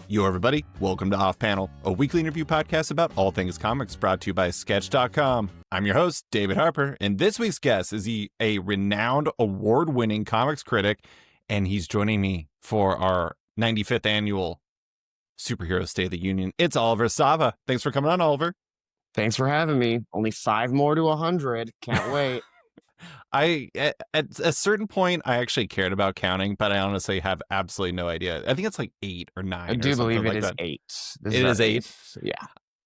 Yo, everybody. Welcome to Off Panel, a weekly interview podcast about all things comics brought to you by Sketch.com. I'm your host, David Harper, and this week's guest is a renowned award-winning comics critic, and he's joining me for our 95th annual Superhero State of the Union. It's Oliver Sava. Thanks for coming on, Oliver. Thanks for having me. Only 5 more to 100. Can't wait. At a certain point, I actually cared about counting, but I honestly have absolutely no idea. I think it's like 8 or 9. I do believe it like is that. 8. It is 8. Yeah.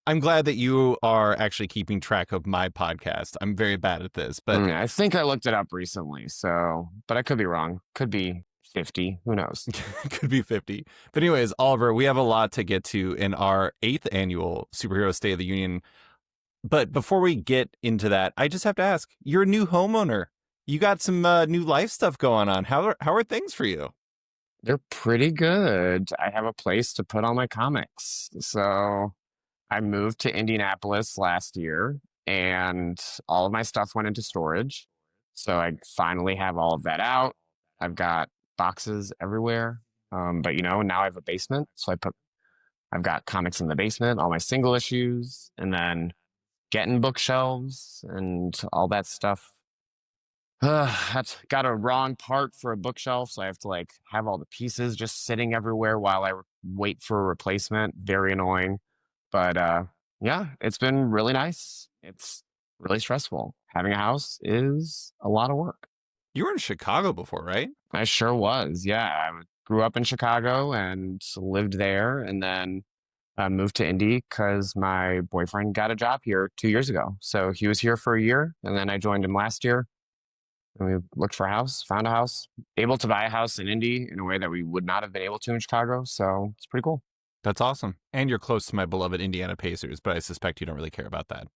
I'm glad that you are actually keeping track of my podcast. I'm very bad at this, but I think I looked it up recently, but I could be wrong. Could be 50. Who knows? could be 50. But anyways, Oliver, we have a lot to get to in our 8th annual Superhero State of the Union. But before we get into that, I just have to ask, you're a new homeowner. You got some new life stuff going on. How are things for you? They're pretty good. I have a place to put all my comics. So I moved to Indianapolis last year and all of my stuff went into storage. So I finally have all of that out. I've got boxes everywhere. But now I have a basement. So I've got comics in the basement, all my single issues, and then getting bookshelves and all that stuff. I've got a wrong part for a bookshelf, so I have to have all the pieces just sitting everywhere while I wait for a replacement. Very annoying. But yeah, it's been really nice. It's really stressful. Having a house is a lot of work. You were in Chicago before, right? I sure was. Yeah, I grew up in Chicago and lived there, and then moved to Indy because my boyfriend got a job here 2 years ago. So he was here for a year, and then I joined him last year. And we looked for a house, found a house, able to buy a house in Indy in a way that we would not have been able to in Chicago. So it's pretty cool. That's awesome. And you're close to my beloved Indiana Pacers, but I suspect you don't really care about that.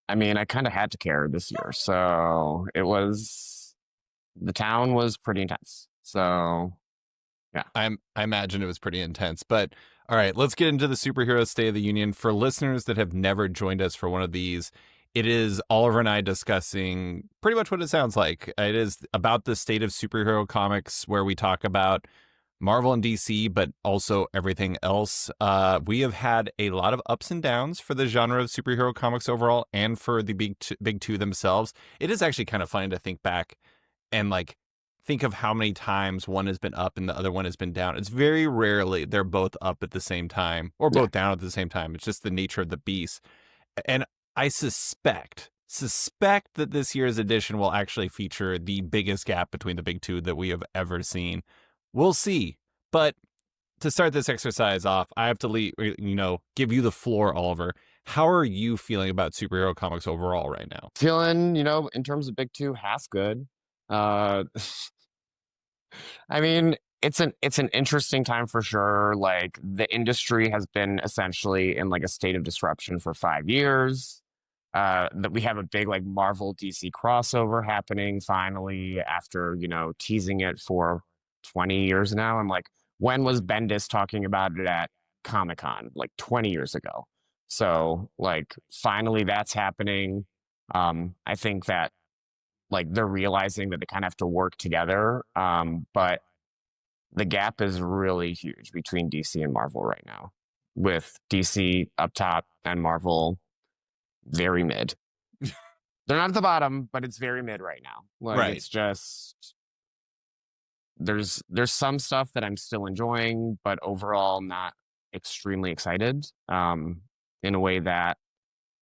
I mean, I kind of had to care this year. So the town was pretty intense. So yeah. I imagine it was pretty intense. But all right, let's get into the Superhero State of the Union. For listeners that have never joined us for one of these, it is Oliver and I discussing pretty much what it sounds like. It is about the state of superhero comics, where we talk about Marvel and DC, but also everything else. We have had a lot of ups and downs for the genre of superhero comics overall, and for the big two themselves. It is actually kind of funny to think back and think of how many times one has been up and the other one has been down. It's very rarely they're both up at the same time or both down at the same time. It's just the nature of the beast. And I suspect that this year's edition will actually feature the biggest gap between the big two that we have ever seen. We'll see. But to start this exercise off, I have to give you the floor, Oliver. How are you feeling about superhero comics overall right now? Feeling, in terms of big two, half good. I mean, it's an interesting time for sure. The industry has been essentially in a state of disruption for 5 years. That we have a big Marvel DC crossover happening finally after teasing it for 20 years now. I'm when was Bendis talking about it at Comic-Con? 20 years ago. So finally that's happening. I think that they're realizing that they kind of have to work together. But the gap is really huge between DC and Marvel right now, with DC up top and Marvel very mid. They're not at the bottom, but it's very mid right now. Right. It's just there's some stuff that I'm still enjoying, but overall not extremely excited. In a way that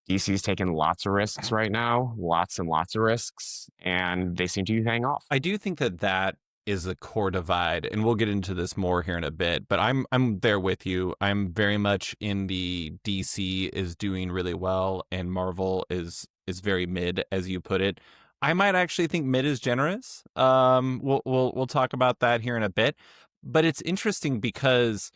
DC's taken lots of risks right now, lots and lots of risks, and they seem to be paying off. I do think that is a core divide, and we'll get into this more here in a bit, but I'm there with you. I'm very much in the DC is doing really well and Marvel is very mid, as you put it. I might actually think mid is generous. We'll talk about that here in a bit, but it's interesting because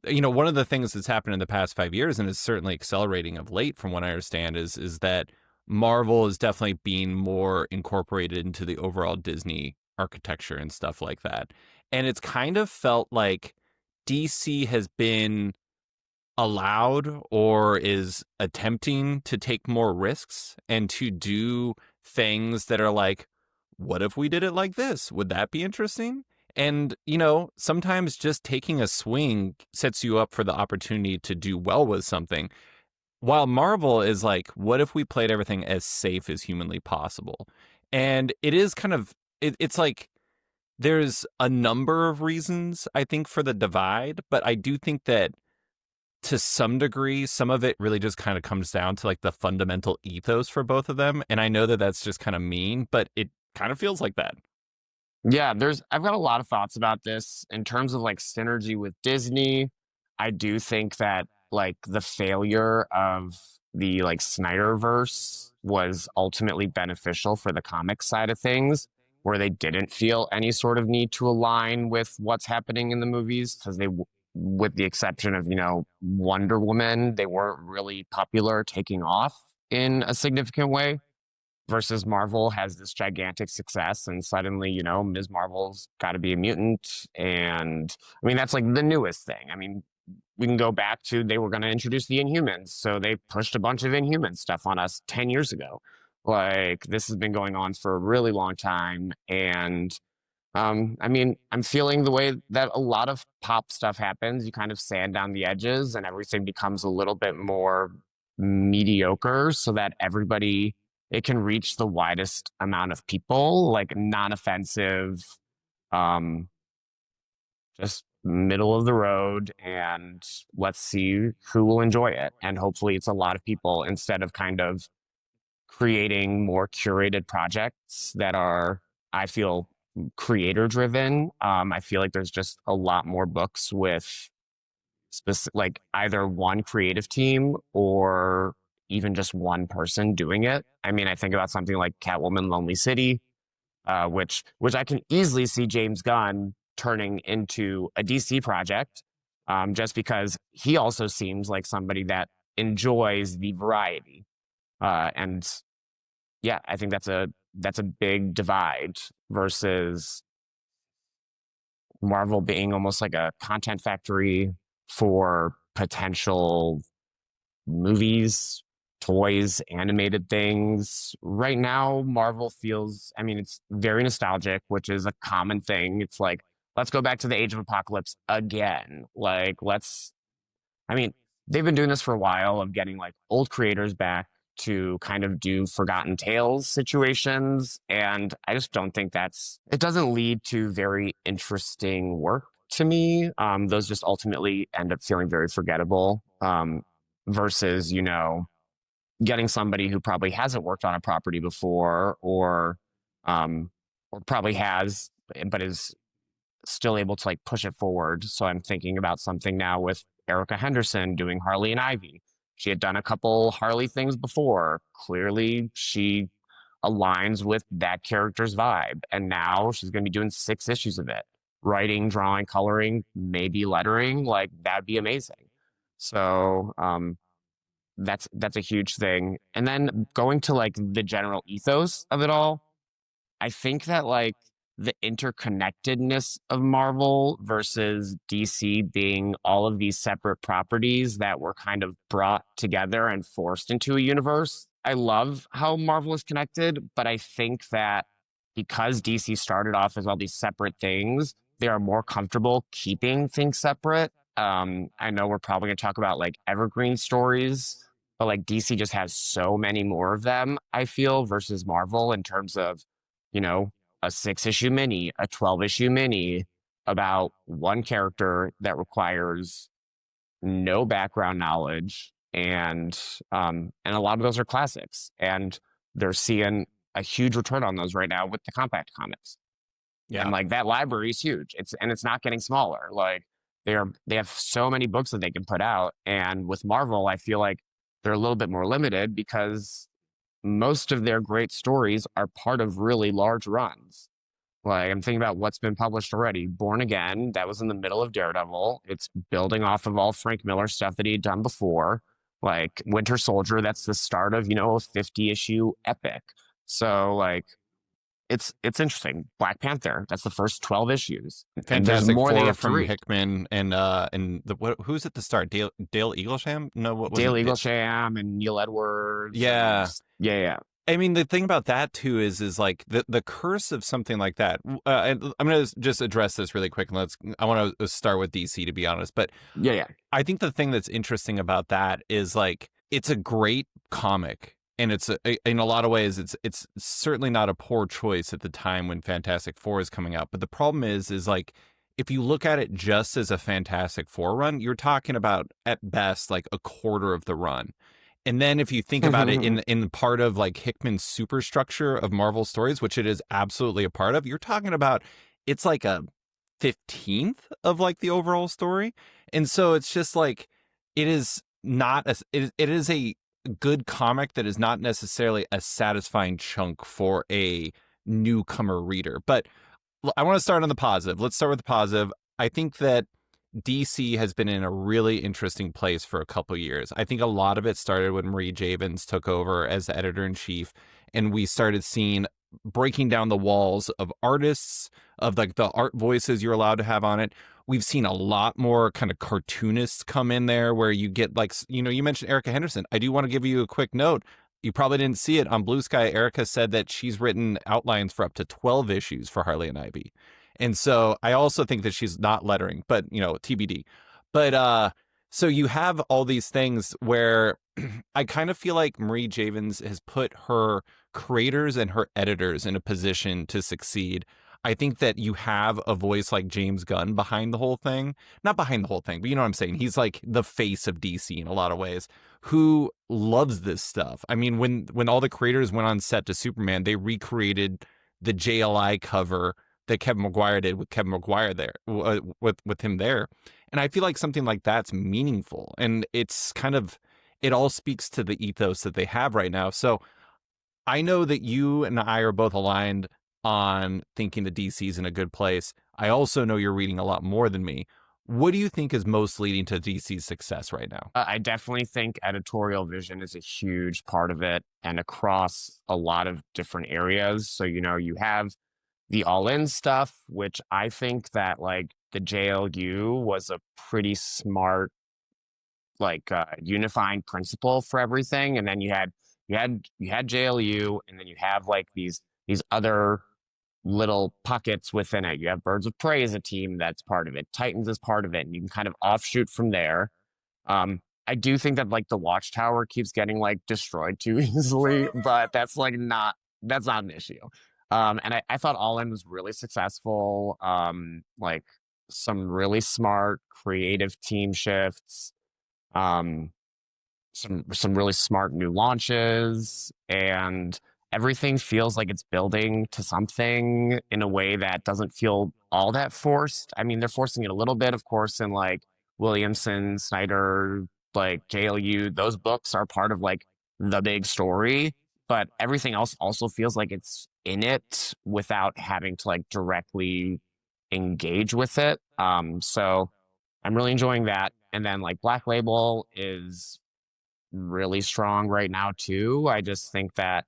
one of the things that's happened in the past 5 years, and is certainly accelerating of late from what I understand, is that Marvel is definitely being more incorporated into the overall Disney architecture and stuff like that. And it's kind of felt like DC has been allowed or is attempting to take more risks and to do things that are what if we did it like this? Would that be interesting? And, sometimes just taking a swing sets you up for the opportunity to do well with something. While Marvel is like, what if we played everything as safe as humanly possible? And it is kind of, it's like, there's a number of reasons, I think, for the divide, but I do think that to some degree, some of it really just kind of comes down to like the fundamental ethos for both of them. And I know that that's just kind of mean, but it kind of feels like that. Yeah, I've got a lot of thoughts about this in terms of like synergy with Disney. I do think that like the failure of the like Snyderverse was ultimately beneficial for the comic side of things, where they didn't feel any sort of need to align with what's happening in the movies because with the exception of, Wonder Woman, they weren't really popular taking off in a significant way versus Marvel has this gigantic success, and suddenly, Ms. Marvel's got to be a mutant. And I mean, that's like the newest thing. I mean, we can go back to they were going to introduce the Inhumans, so they pushed a bunch of Inhuman stuff on us 10 years ago. Like, this has been going on for a really long time. And I mean, I'm feeling the way that a lot of pop stuff happens. You kind of sand down the edges and everything becomes a little bit more mediocre so that it can reach the widest amount of people, like non-offensive, um, just middle of the road, and let's see who will enjoy it. And hopefully it's a lot of people instead of kind of creating more curated projects that are, I feel, creator driven. I feel like there's just a lot more books with like either one creative team or even just one person doing it. I mean, I think about something like Catwoman Lonely City, which I can easily see James Gunn turning into a DC project, just because he also seems like somebody that enjoys the variety. And yeah, I think that's a big divide versus Marvel being almost like a content factory for potential movies, toys, animated things. Right now, Marvel feels, I mean, it's very nostalgic, which is a common thing. It's like, let's go back to the Age of Apocalypse again. Like, I mean, they've been doing this for a while of getting like old creators back to kind of do Forgotten Tales situations. And I just don't think it doesn't lead to very interesting work to me. Those just ultimately end up feeling very forgettable, versus, getting somebody who probably hasn't worked on a property before um, or probably has, but is still able to like push it forward. So I'm thinking about something now with Erica Henderson doing Harley and Ivy. She had done a couple Harley things before. Clearly, she aligns with that character's vibe. And now she's going to be doing 6 issues of it. Writing, drawing, coloring, maybe lettering. Like, that'd be amazing. So that's a huge thing. And then going to like the general ethos of it all, I think that like the interconnectedness of Marvel versus DC being all of these separate properties that were kind of brought together and forced into a universe. I love how Marvel is connected, but I think that because DC started off as all these separate things, they are more comfortable keeping things separate. I know we're probably going to talk about like evergreen stories, but like DC just has so many more of them, I feel, versus Marvel in terms of, you know, a 6 issue mini, a 12 issue mini about one character that requires no background knowledge. And a lot of those are classics. And they're seeing a huge return on those right now with the compact comics. And Yeah. like that library is huge. It's not getting smaller. Like they have so many books that they can put out. And with Marvel, I feel like they're a little bit more limited because most of their great stories are part of really large runs. Like I'm thinking about what's been published already. Born Again, that was in the middle of Daredevil. It's building off of all Frank Miller stuff that he'd done before. Like Winter Soldier, that's the start of, a 50 issue epic. So like it's interesting. Black Panther, that's the first 12 issues. And there's Fantastic more they Four have to from read. Hickman and who's at the start? Dale Eaglesham? No, what was Dale it? Eaglesham and Neil Edwards and Yeah. yeah, yeah. I mean, the thing about that too is like the curse of something like that. And I'm going to just address this really quick, and I want to start with DC, to be honest. But Yeah, yeah. I think the thing that's interesting about that is like it's a great comic, and in a lot of ways it's certainly not a poor choice at the time when Fantastic Four is coming out. But the problem is like if you look at it just as a Fantastic Four run, you're talking about at best like a quarter of the run. And then if you think about it in part of like Hickman's superstructure of Marvel stories, which it is absolutely a part of, you're talking about it's like a 15th of like the overall story. And so it's just like it is not it is a good comic that is not necessarily a satisfying chunk for a newcomer reader. But I want to start on the positive. Let's start with the positive. I think that DC has been in a really interesting place for a couple years. I think a lot of it started when Marie Javins took over as the editor in chief, and we started seeing breaking down the walls of artists, of like the art voices you're allowed to have on it. We've seen a lot more kind of cartoonists come in there where you get like, you mentioned Erica Henderson. I do want to give you a quick note. You probably didn't see it on Blue Sky. Erica said that she's written outlines for up to 12 issues for Harley and Ivy. And so I also think that she's not lettering, but TBD. But so you have all these things where I kind of feel like Marie Javins has put her creators and her editors in a position to succeed. I think that you have a voice like James Gunn behind the whole thing. Not behind the whole thing, but you know what I'm saying? He's like the face of DC in a lot of ways, who loves this stuff. I mean, when all the creators went on set to Superman, they recreated the JLI cover that Kevin McGuire did with Kevin McGuire there, with him there. And I feel like something like that's meaningful, and it's kind of it all speaks to the ethos that they have right now. So I know that you and I are both aligned on thinking the DC's in a good place. I also know you're reading a lot more than me. What do you think is most leading to DC's success right now? I definitely think editorial vision is a huge part of it and across a lot of different areas. So, you have the all in stuff, which I think that like the JLU was a pretty smart, like unifying principle for everything. And then you had JLU, and then you have like these other little pockets within it. You have Birds of Prey as a team that's part of it. Titans is part of it. And you can kind of offshoot from there. I do think that like the Watchtower keeps getting like destroyed too easily, but that's not an issue. And I thought All In was really successful. Like some really smart creative team shifts. Um, some really smart new launches, and everything feels like it's building to something in a way that doesn't feel all that forced. I mean, they're forcing it a little bit, of course, in like Williamson, Snyder, like JLU. Those books are part of like the big story, but everything else also feels like it's in it without having to like directly engage with it. So I'm really enjoying that. And then like Black Label is really strong right now too. I just think that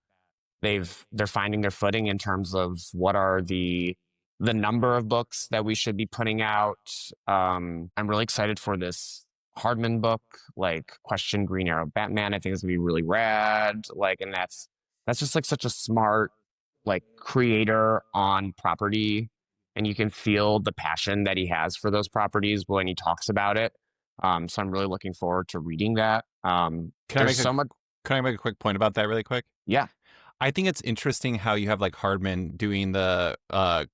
they're finding their footing in terms of what are the number of books that we should be putting out. I'm really excited for this Hardman book, like Question Green Arrow Batman. I think it's gonna be really rad. Like, and that's just like such a smart like creator on property, and you can feel the passion that he has for those properties when he talks about it. So I'm really looking forward to reading that. Can I There's make a so much. can I make a quick point about that really quick? Yeah, I think it's interesting how you have like Hardman doing the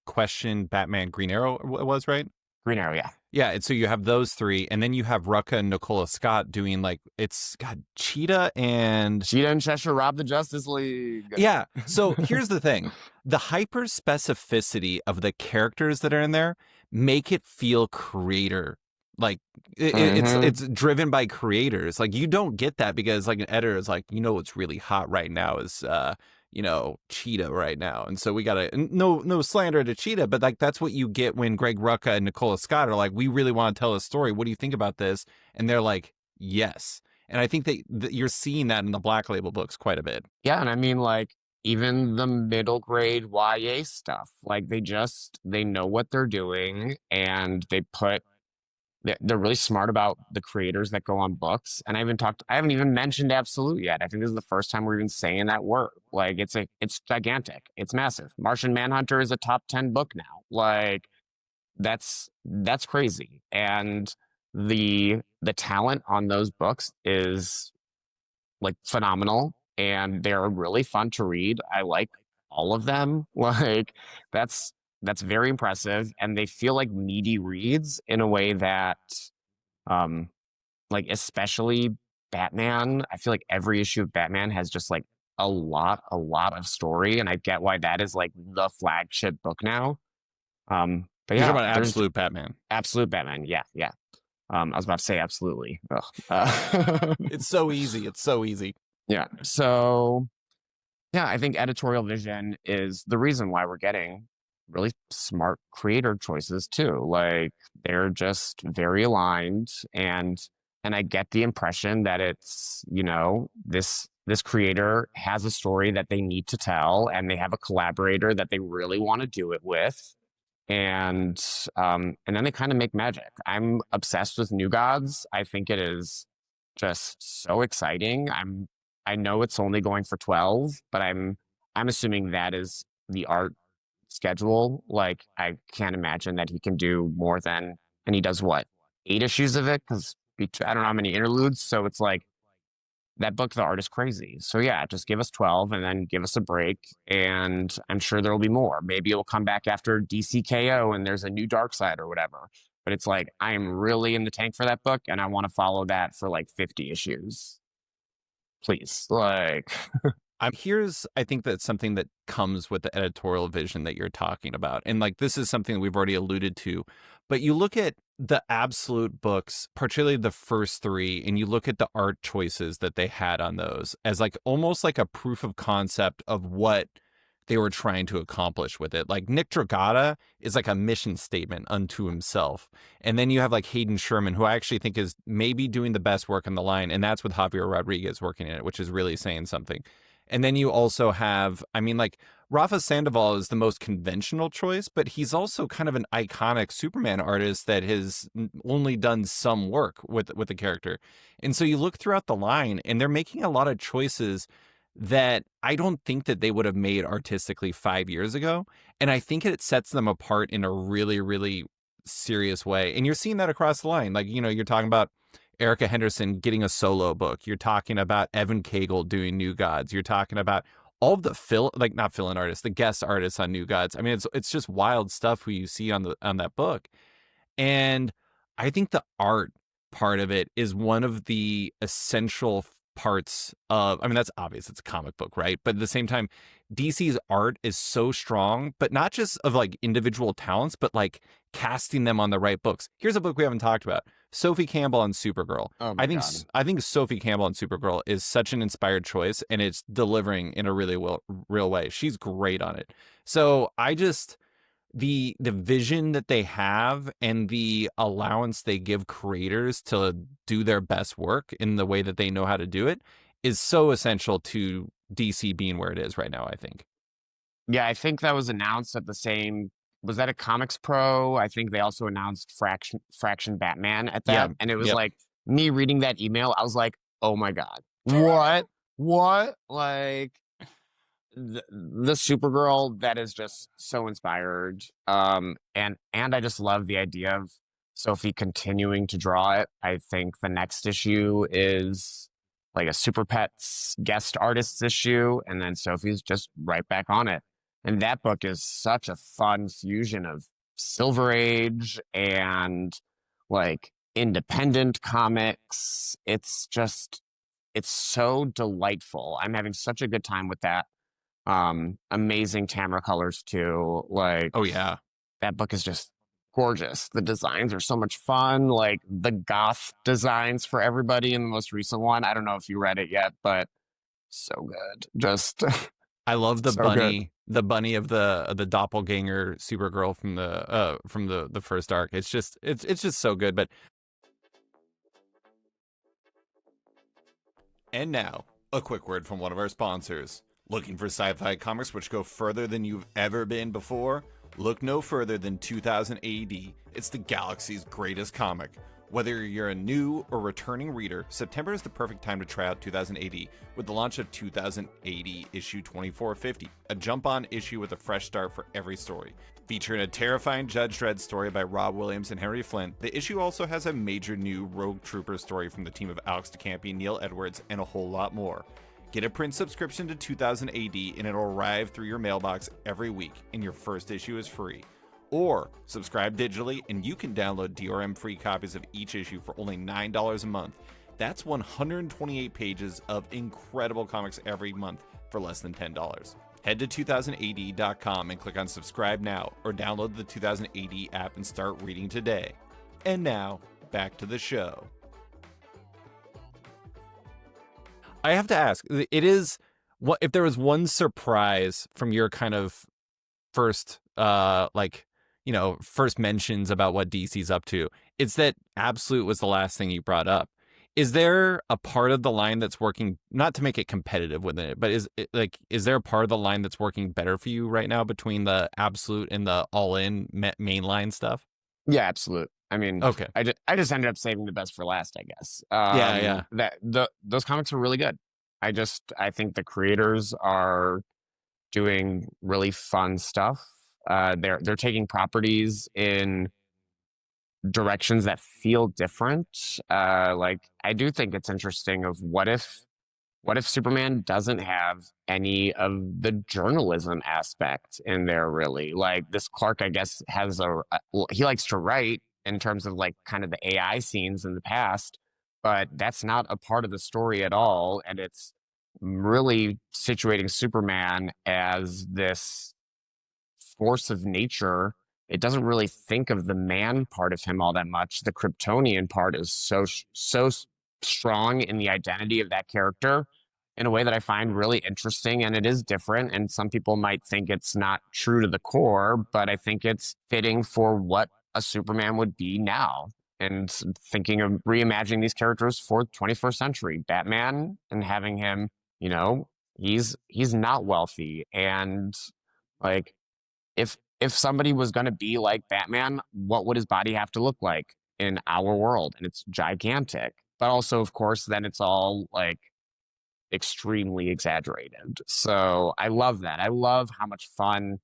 question Batman Green Arrow was, right? Green Arrow. Yeah, Yeah, and so you have those three, and then you have Rucka and Nicola Scott doing like it's got Cheetah and Cheetah and Cheshire robbed the Justice League. yeah. So here's the thing: the hyper specificity of the characters that are in there make it feel creator. Like Hmm. it's driven by creators. Like you don't get that because like an editor is like, what's really hot right now is Cheetah right now. And so we gotta no slander to Cheetah, but like that's what you get when Greg Rucka and Nicola Scott are like, we really want to tell a story. What do you think about this? And they're like, yes. And I think that you're seeing that in the Black Label books quite a bit. Yeah, and I mean like even the middle grade YA stuff, like they know what they're doing, and they put they're really smart about the creators that go on books. And I haven't even mentioned Absolute yet. I think this is the first time we're even saying that word. Like it's gigantic. It's massive. Martian Manhunter is a top 10 book now. Like that's crazy. And the talent on those books is like phenomenal, and they're really fun to read. I like all of them. Like that's that's very impressive, and they feel like meaty reads in a way that um like especially Batman. I feel like every issue of Batman has just like a lot of story, and I get why that is like the flagship book now. But You're talking yeah, about there's Absolute Batman. Absolute Batman. Yeah, yeah. I was about to say absolutely. Ugh. It's so easy. It's so easy. Yeah. So yeah, I think editorial vision is the reason why we're getting really smart creator choices too. Like they're just very aligned, and I get the impression that it's, you know, this creator has a story that they need to tell, and they have a collaborator that they really want to do it with. And then they kind of make magic. I'm obsessed with New Gods. I think it is just so exciting. I know it's only going for 12, but I'm assuming that is the art schedule. Like I can't imagine that he can do more than, and he does what, 8 issues of it? Because I don't know how many interludes. So it's like that book, the art is crazy. So yeah, just give us 12 and then give us a break. And I'm sure there will be more. Maybe it will come back after DCKO and there's a new Dark Side or whatever. But it's like I am really in the tank for that book, and I want to follow that for like 50 issues. Please. Like Here's, I think that's something that comes with the editorial vision that you're talking about. And like, this is something that we've already alluded to, but you look at the Absolute books, particularly the first three, and you look at the art choices that they had on those as like almost like a proof of concept of what they were trying to accomplish with it. Like Nick Dragata is like a mission statement unto himself. And then you have like Hayden Sherman, who I actually think is maybe doing the best work on the line. And that's with Javier Rodriguez working in it, which is really saying something. And then you also have, I mean, like Rafa Sandoval is the most conventional choice, but he's also kind of an iconic Superman artist that has only done some work with the character. And so you look throughout the line, and they're making a lot of choices that I don't think that they would have made artistically 5 years ago. And I think it sets them apart in a really, really serious way. And you're seeing that across the line. Like, you know, you're talking about Erica Henderson getting a solo book. You're talking about Evan Cagle doing New Gods. You're talking about all of the not fill-in artists, the guest artists on New Gods. I mean, it's just wild stuff who you see on that book. And I think the art part of it is one of the essential parts of, I mean, that's obvious. It's a comic book, right? But at the same time, DC's art is so strong, but not just of like individual talents, but like casting them on the right books. Here's a book we haven't talked about. Sophie Campbell on Supergirl. oh I my think God. I think Sophie Campbell on Supergirl is such an inspired choice, and it's delivering in a really real way. She's great on it. So I just the vision that they have and the allowance they give creators to do their best work in the way that they know how to do it is so essential to DC being where it is right now, I think. Yeah, I think that was announced at the same, was that a Comics Pro? I think they also announced Fraction Batman at Yeah. that. And it was Yep. like me reading that email, I was like, oh my God. What? What? Like the Supergirl that is just so inspired. And I just love the idea of Sophie continuing to draw it. I think the next issue is like a Super Pets guest artists issue, and then Sophie's just right back on it. And that book is such a fun fusion of Silver Age and like independent comics. It's so delightful. I'm having such a good time with that. Amazing Tamara colors too. Like Oh yeah. that book is just gorgeous. The designs are so much fun. Like the goth designs for everybody in the most recent one. I don't know if you read it yet, but so good. Just I love so good. the bunny of the doppelganger Supergirl from the first arc. It's just so good. But and now, a quick word from one of our sponsors. Looking for sci-fi comics which go further than you've ever been before? Look no further than 2000 AD. It's the galaxy's greatest comic. Whether you're a new or returning reader, September is the perfect time to try out 2000 AD with the launch of 2000 AD issue 2450, a jump-on issue with a fresh start for every story. Featuring a terrifying Judge Dredd story by Rob Williams and Henry Flint, the issue also has a major new Rogue Trooper story from the team of Alex DeCampi, Neil Edwards, and a whole lot more. Get a print subscription to 2000 AD and it'll arrive through your mailbox every week, and your first issue is free. Or subscribe digitally and you can download DRM free copies of each issue for only $9 a month. That's 128 pages of incredible comics every month for less than $10. Head to 2000AD.com and click on subscribe now, or download the 2000 AD app and start reading today. And now, back to the show. I have to ask, it is, what if there was one surprise from your kind of first first mentions about what DC's up to, it's that Absolute was the last thing you brought up. Is there a part of the line that's working, not to make it competitive within it, but is there a part of the line that's working better for you right now between the Absolute and the all-in mainline stuff? Yeah, Absolute. I mean, okay. I just ended up saving the best for last, I guess. Yeah. Those comics are really good. I think the creators are doing really fun stuff. They're taking properties in directions that feel different. I do think it's interesting of what if Superman doesn't have any of the journalism aspect in there, really? Like, this Clark, I guess, has he likes to write in terms of like kind of the AI scenes in the past, but that's not a part of the story at all. And it's really situating Superman as this force of nature. It doesn't really think of the man part of him all that much. The Kryptonian part is so strong in the identity of that character in a way that I find really interesting, and it is different. And some people might think it's not true to the core, but I think it's fitting for what a Superman would be now. And thinking of reimagining these characters for 21st century Batman, and having him, he's not wealthy, and like, if somebody was going to be like Batman, what would his body have to look like in our world? And it's gigantic, but also, of course, then it's all like extremely exaggerated. So I love that. I love how much fun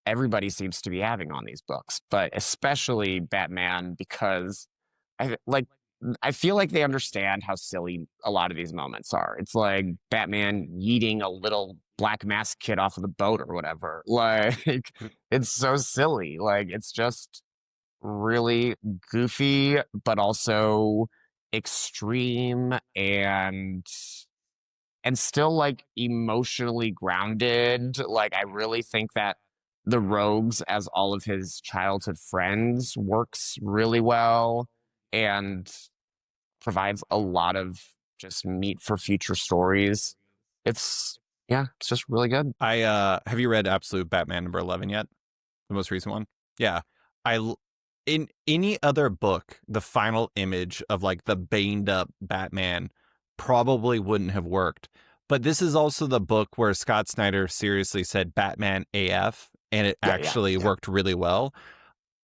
everybody seems to be having on these books, but especially Batman, because I feel like they understand how silly a lot of these moments are. It's like Batman yeeting a little black mask kid off of the boat or whatever. Like, it's so silly. Like, it's just really goofy, but also extreme and still like emotionally grounded. Like, I really think that the Rogues as all of his childhood friends works really well and provides a lot of just meat for future stories. It's just really good. Have you read Absolute Batman number 11 yet? The most recent one? Yeah. In any other book, the final image of like the baned up Batman probably wouldn't have worked. But this is also the book where Scott Snyder seriously said Batman AF, and it actually worked really well.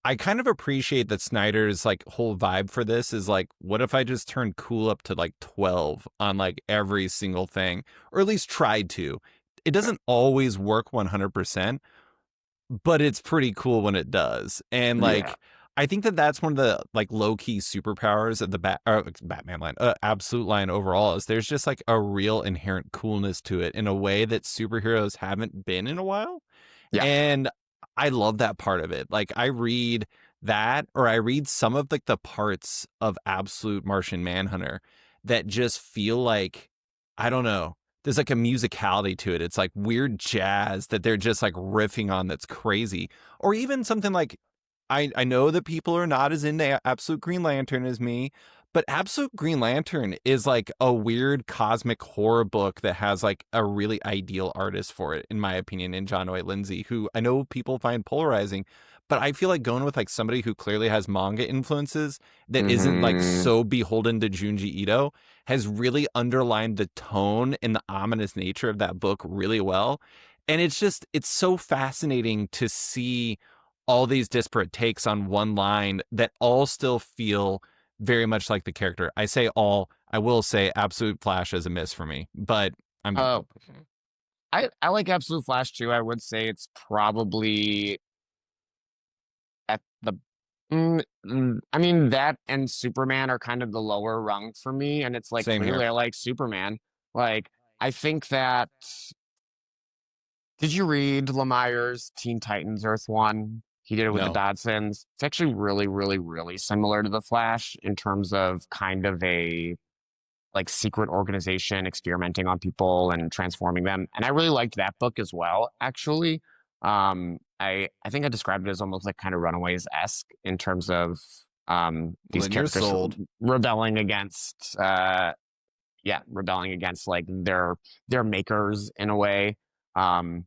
I kind of appreciate that Snyder's like whole vibe for this is like, what if I just turned cool up to like 12 on like every single thing, or at least tried to. It doesn't always work 100%, but it's pretty cool when it does. And like, I think that that's one of the like low key superpowers of the Batman line, Absolute line overall, is there's just like a real inherent coolness to it in a way that superheroes haven't been in a while. Yeah. And I love that part of it. Like, I read that, or I read some of like the parts of Absolute Martian Manhunter that just feel like, I don't know, there's like a musicality to it. It's like weird jazz that they're just like riffing on that's crazy. Or even something like, I know that people are not as into Absolute Green Lantern as me, but Absolute Green Lantern is like a weird cosmic horror book that has like a really ideal artist for it, in my opinion, in John White Lindsay, who I know people find polarizing, but I feel like going with like somebody who clearly has manga influences that isn't like so beholden to Junji Ito has really underlined the tone and the ominous nature of that book really well. And it's so fascinating to see all these disparate takes on one line that all still feel very much like the character. I say all, I will say Absolute Flash is a miss for me, but I'm Oh, I like Absolute Flash too. I would say it's probably at the I mean, that and Superman are kind of the lower rung for me, and it's like same here. clearly I like Superman. Like, I think that did you read Lemire's Teen Titans Earth One? He did it with the No. Dodsons. It's actually really, really, really similar to the Flash in terms of kind of a like secret organization experimenting on people and transforming them. And I really liked that book as well, actually. I think I described it as almost like kind of Runaways-esque in terms of Well, these then you're characters sold. rebelling against rebelling against like their makers in a way. Um,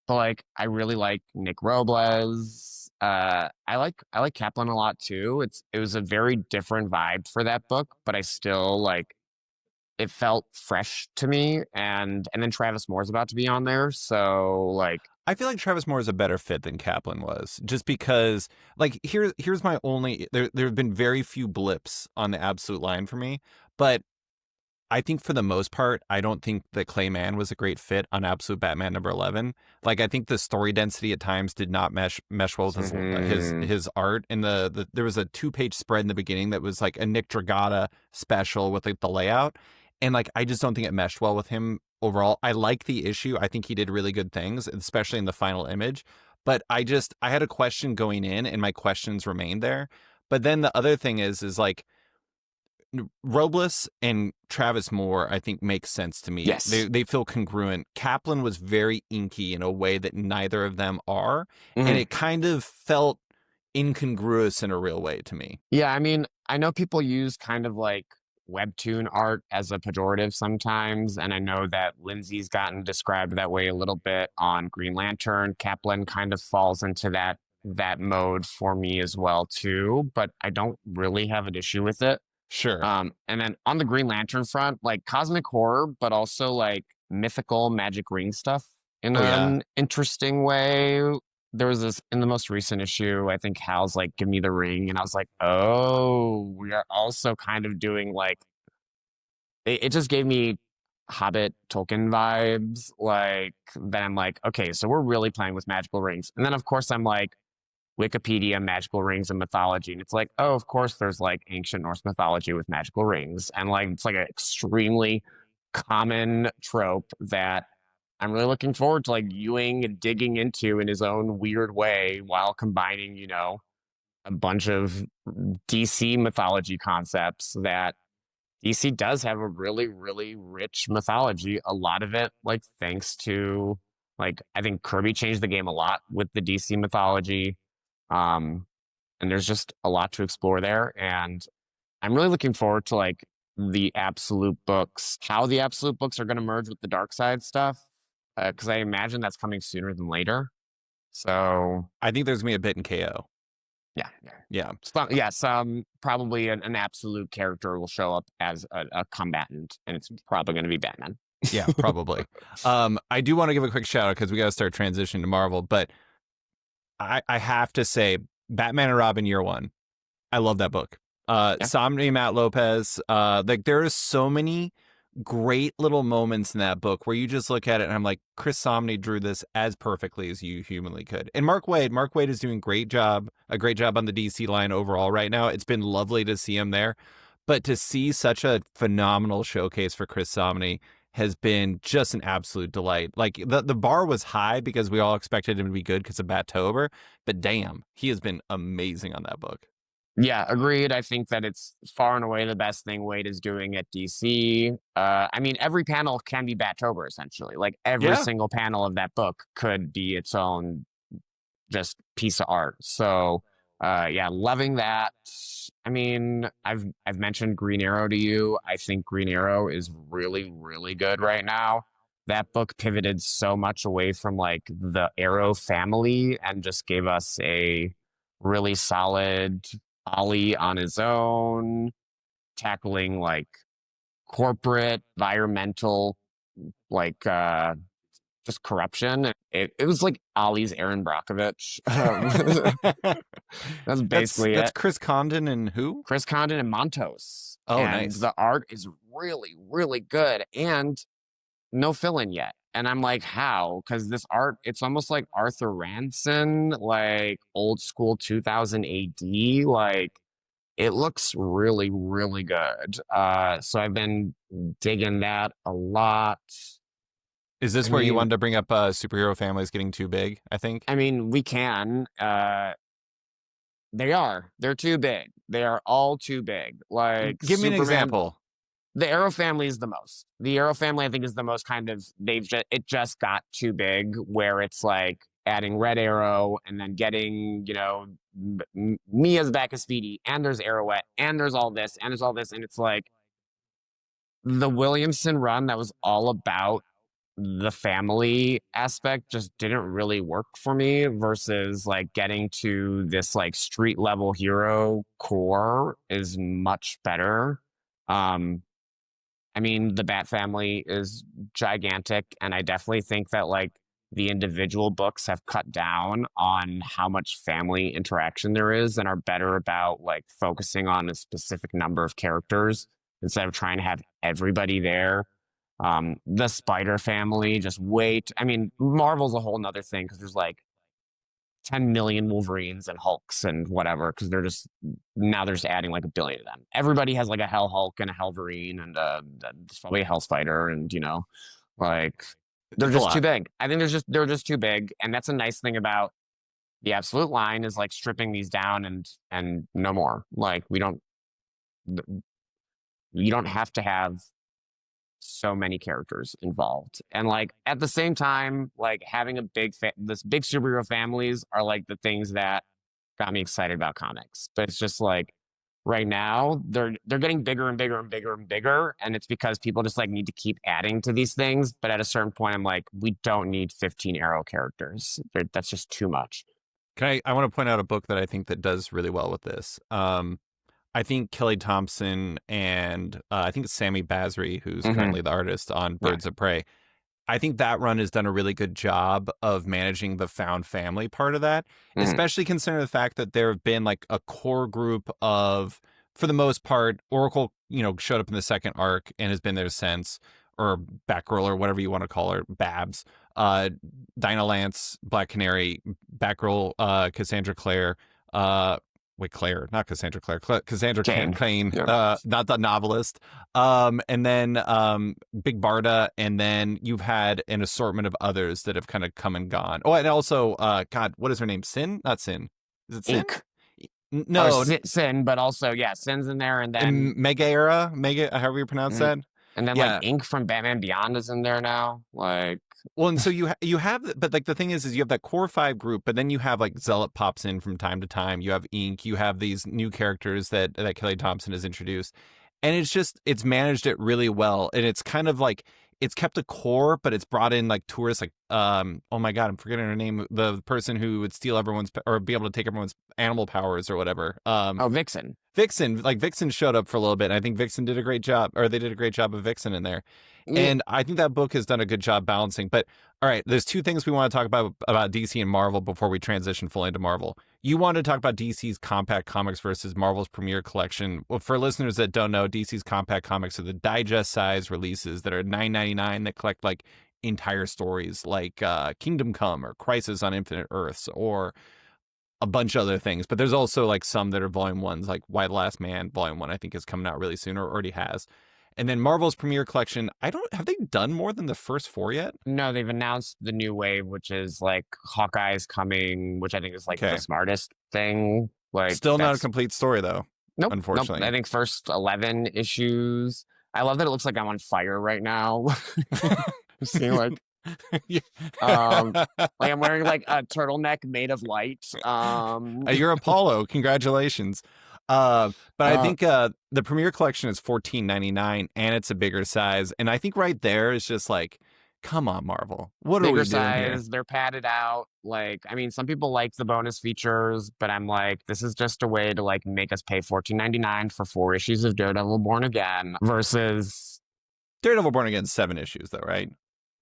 but like I really like Nick Robles. I like Kaplan a lot too. It was a very different vibe for that book, but I still like it felt fresh to me, and then Travis Moore's about to be on there, so like I feel like Travis Moore is a better fit than Kaplan was, just because like here's my only there have been very few blips on the absolute line for me, but I think for the most part, I don't think that Clay Mann was a great fit on Absolute Batman number 11. Like I think the story density at times did not mesh well with mhm. his art. And there was a 2-page spread in the beginning that was like a Nick Dragata special with like the layout, and like I just don't think it meshed well with him overall. I like the issue. I think he did really good things, especially in the final image. But I had a question going in, and my questions remained there. But then the other thing is like Robles and Travis Moore, I think, makes sense to me. Yes. They feel congruent. Kaplan was very inky in a way that neither of them are, and Mhm. it kind of felt incongruous in a real way to me. Yeah, I mean, I know people use kind of like webtoon art as a pejorative sometimes, and I know that Lindsay's gotten described that way a little bit on Green Lantern. Kaplan kind of falls into that mode for me as well too, but I don't really have an issue with it. Sure. And then on the Green Lantern front, like cosmic horror, but also like mythical magic ring stuff in Oh yeah. an interesting way. There was this in the most recent issue, I think Hal's like, give me the ring. And I was like, oh, we are also kind of doing like, it just gave me Hobbit Tolkien vibes. Like, then I'm like, okay, so we're really playing with magical rings. And then, of course, I'm like, Wikipedia magical rings and mythology. And it's like, oh, of course, there's like ancient Norse mythology with magical rings. And like, it's like an extremely common trope that I'm really looking forward to like viewing and digging into in his own weird way while combining, a bunch of DC mythology concepts that DC does have a really, really rich mythology. A lot of it, like, thanks to, like, I think Kirby changed the game a lot with the DC mythology. Um, and there's just a lot to explore there. And I'm really looking forward to, like, the Absolute books, how the Absolute books are going to merge with the Dark Side stuff. Because I imagine that's coming sooner than later. So, I think there's gonna be a bit in KO. yeah, yeah. Yeah. Probably an absolute character will show up as a combatant, and it's probably going to be Batman. Yeah, probably. I do want to give a quick shout out because we got to start transitioning to Marvel, but I have to say, Batman and Robin Year One. I love that book. Yeah. Somni Matt Lopez. Like there are so many great little moments in that book where you just look at it and I'm like, Chris Somney drew this as perfectly as you humanly could. And Mark Wade is doing a great job on the DC line overall right now. It's been lovely to see him there, but to see such a phenomenal showcase for Chris Somney has been just an absolute delight. Like the bar was high because we all expected him to be good because of Battober, but damn, he has been amazing on that book. Yeah, agreed. I think that it's far and away the best thing Wade is doing at DC. I mean, every panel can be Battober, essentially. Like every Yeah, single panel of that book could be its own just piece of art. So yeah, loving that. I mean, I've mentioned Green Arrow to you. I think Green Arrow is really, really good right now. That book pivoted so much away from like the Arrow family and just gave us a really solid Ollie on his own, tackling like corporate, environmental, like just corruption. It was like Ollie's Aaron Brockovich. That's basically That's it. Chris Condon and who? Chris Condon and Montos. Oh, And nice. the art is really, really good. And no fill-in yet. And I'm like, how? Because this art, it's almost like Arthur Ranson, like old school 2000 AD. Like it looks really, really good. So I've been digging that a lot. Is I this where you mean, wanted to bring up superhero families getting too big, I think? we can. They are. They're too big. They are all too big. Like Give me an Superman. example. The Arrow family is the most. The Arrow family, I think, is the most kind of. It just got too big, where it's like adding Red Arrow and then getting Mia's back as Speedy, and there's Arrowette, and there's all this, and there's all this, and it's like the Williamson run that was all about the family aspect just didn't really work for me versus like getting to this like street level hero core is much better. Um, I mean, the Bat family is gigantic, and I definitely think that like the individual books have cut down on how much family interaction there is and are better about like focusing on a specific number of characters instead of trying to have everybody there. The Spider family just wait. I mean, Marvel's a whole nother thing because there's like 10 million Wolverines and Hulks and whatever, because they're just now they're just adding like a billion of them. Everybody has like a Hell Hulk and a Helverine and there's probably a Hell Spider, and like they're It's a just too lot. big. I think they're just too big, and that's a nice thing about the Absolute line is like stripping these down and no more. Like you don't have to have so many characters involved, and like at the same time, like having a this big superhero families are like the things that got me excited about comics. But it's just like right now they're getting bigger and bigger and bigger and bigger, and it's because people just like need to keep adding to these things. But at a certain point, I'm like, we don't need 15 Arrow characters. That's just too much. I want to point out a book that I think that does really well with this. I think Kelly Thompson and I think it's Sammy Basri, who's Mm-hmm. currently the artist on Right. Birds of Prey. I think that run has done a really good job of managing the found family part of that, Mm-hmm. especially considering the fact that there have been like a core group of, for the most part, Oracle, showed up in the second arc and has been there since, or Batgirl or whatever you want to call her, Babs, uh, Dinah Lance, Black Canary, Batgirl, Cassandra Clare, wait, Claire, not Cassandra Clare, Cassandra Kane. Cain, Yeah. not the novelist. And then Big Barda, and then you've had an assortment of others that have kind of come and gone. Oh, and also, God, what is her name? Sin? Not Sin. Is it Sin? Ink. Or No, Sin, but also yeah, Sin's in there, and then Mega Era, Mega, however you pronounce mm, that. and then like Yeah. Ink from Batman Beyond is in there now. Like Well, and so you have, but like the thing is you have that core five group, but then you have like Zealot pops in from time to time. You have Ink, you have these new characters that Kelly Thompson has introduced, and it's managed it really well, and it's kind of like it's kept a core, but it's brought in like tourists, like oh my God, I'm forgetting her name, the person who would steal everyone's or be able to take everyone's animal powers or whatever. oh, Vixen. Vixen, like Vixen showed up for a little bit, and I think Vixen did a great job, or they did a great job of Vixen in there. Yeah, And I think that book has done a good job balancing. But all right, there's two things we want to talk about DC and Marvel before we transition fully into Marvel. You wanted to talk about DC's Compact Comics versus Marvel's Premier Collection. Well, for listeners that don't know, DC's Compact Comics are the digest size releases that are $9.99 that collect like entire stories like Kingdom Come or Crisis on Infinite Earths or a bunch of other things. But there's also like some that are volume ones, like Why the Last Man, volume one, I think is coming out really soon or already has. And then Marvel's Premier Collection, I don't have they done more than the first four yet? no, they've announced the new wave, which is like Hawkeye's coming, which I think is like the Okay. smartest thing. Like Still not a that's complete story though, nope, nope. unfortunately. I think first 11 issues. I love that it looks like I'm on fire right now. I'm seeing like I'm wearing like a turtleneck made of light. You're Apollo. Congratulations. But I think the Premier Collection is $14.99 and it's a bigger size. And I think right there is just like, come on, Marvel. What are we bigger doing here? size, they're padded out. Like, I mean, some people like the bonus features, but I'm like, this is just a way to like make us pay $14.99 for 4 issues of Daredevil Born Again versus Daredevil Born Again 7 issues though, right?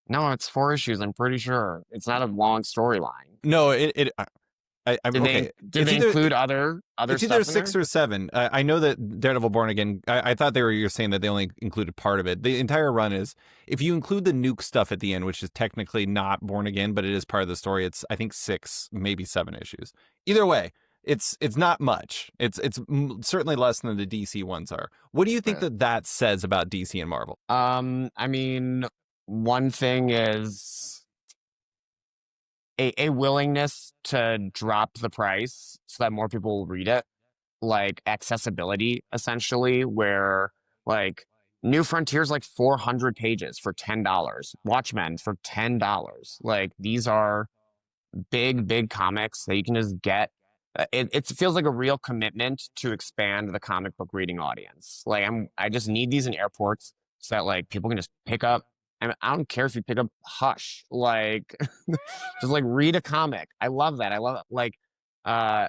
No, it's 4 issues. I'm pretty sure it's not a long storyline. No, I'm Did okay. they include other It's either stuff in six there? or seven. I know that Daredevil Born Again. I thought you're saying that they only included part of it. The entire run is, if you include the nuke stuff at the end, which is technically not Born Again, but it is part of the story. It's, I think, 6, maybe 7 issues. Either way, it's not much. It's certainly less than the DC ones are. What do you think that says about DC and Marvel? I mean, one thing is a willingness to drop the price so that more people will read it, like accessibility, essentially, where like New Frontier's like 400 pages for $10, Watchmen for $10. Like these are big comics that you can just get. It feels like a real commitment to expand the comic book reading audience. Like I just need these in airports so that like people can just pick up. And I don't care if you pick up Hush, like just like read a comic. I love that. I love it. Like, uh,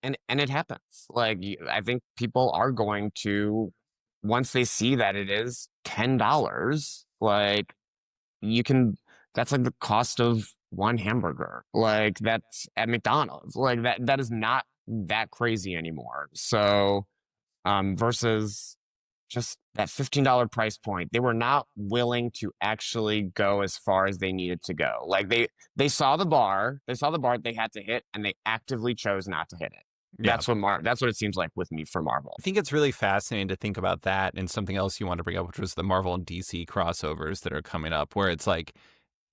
and it happens. Like I think people are going to, once they see that it is $10, like you can, that's like the cost of one hamburger. Like that's at McDonald's. Like that is not that crazy anymore. So versus just that $15 price point, they were not willing to actually go as far as they needed to go. Like they saw the bar, they had to hit, and they actively chose not to hit it. Yeah. That's what it seems like with me for Marvel. I think it's really fascinating to think about that, and something else you want to bring up, which was the Marvel and DC crossovers that are coming up, where it's like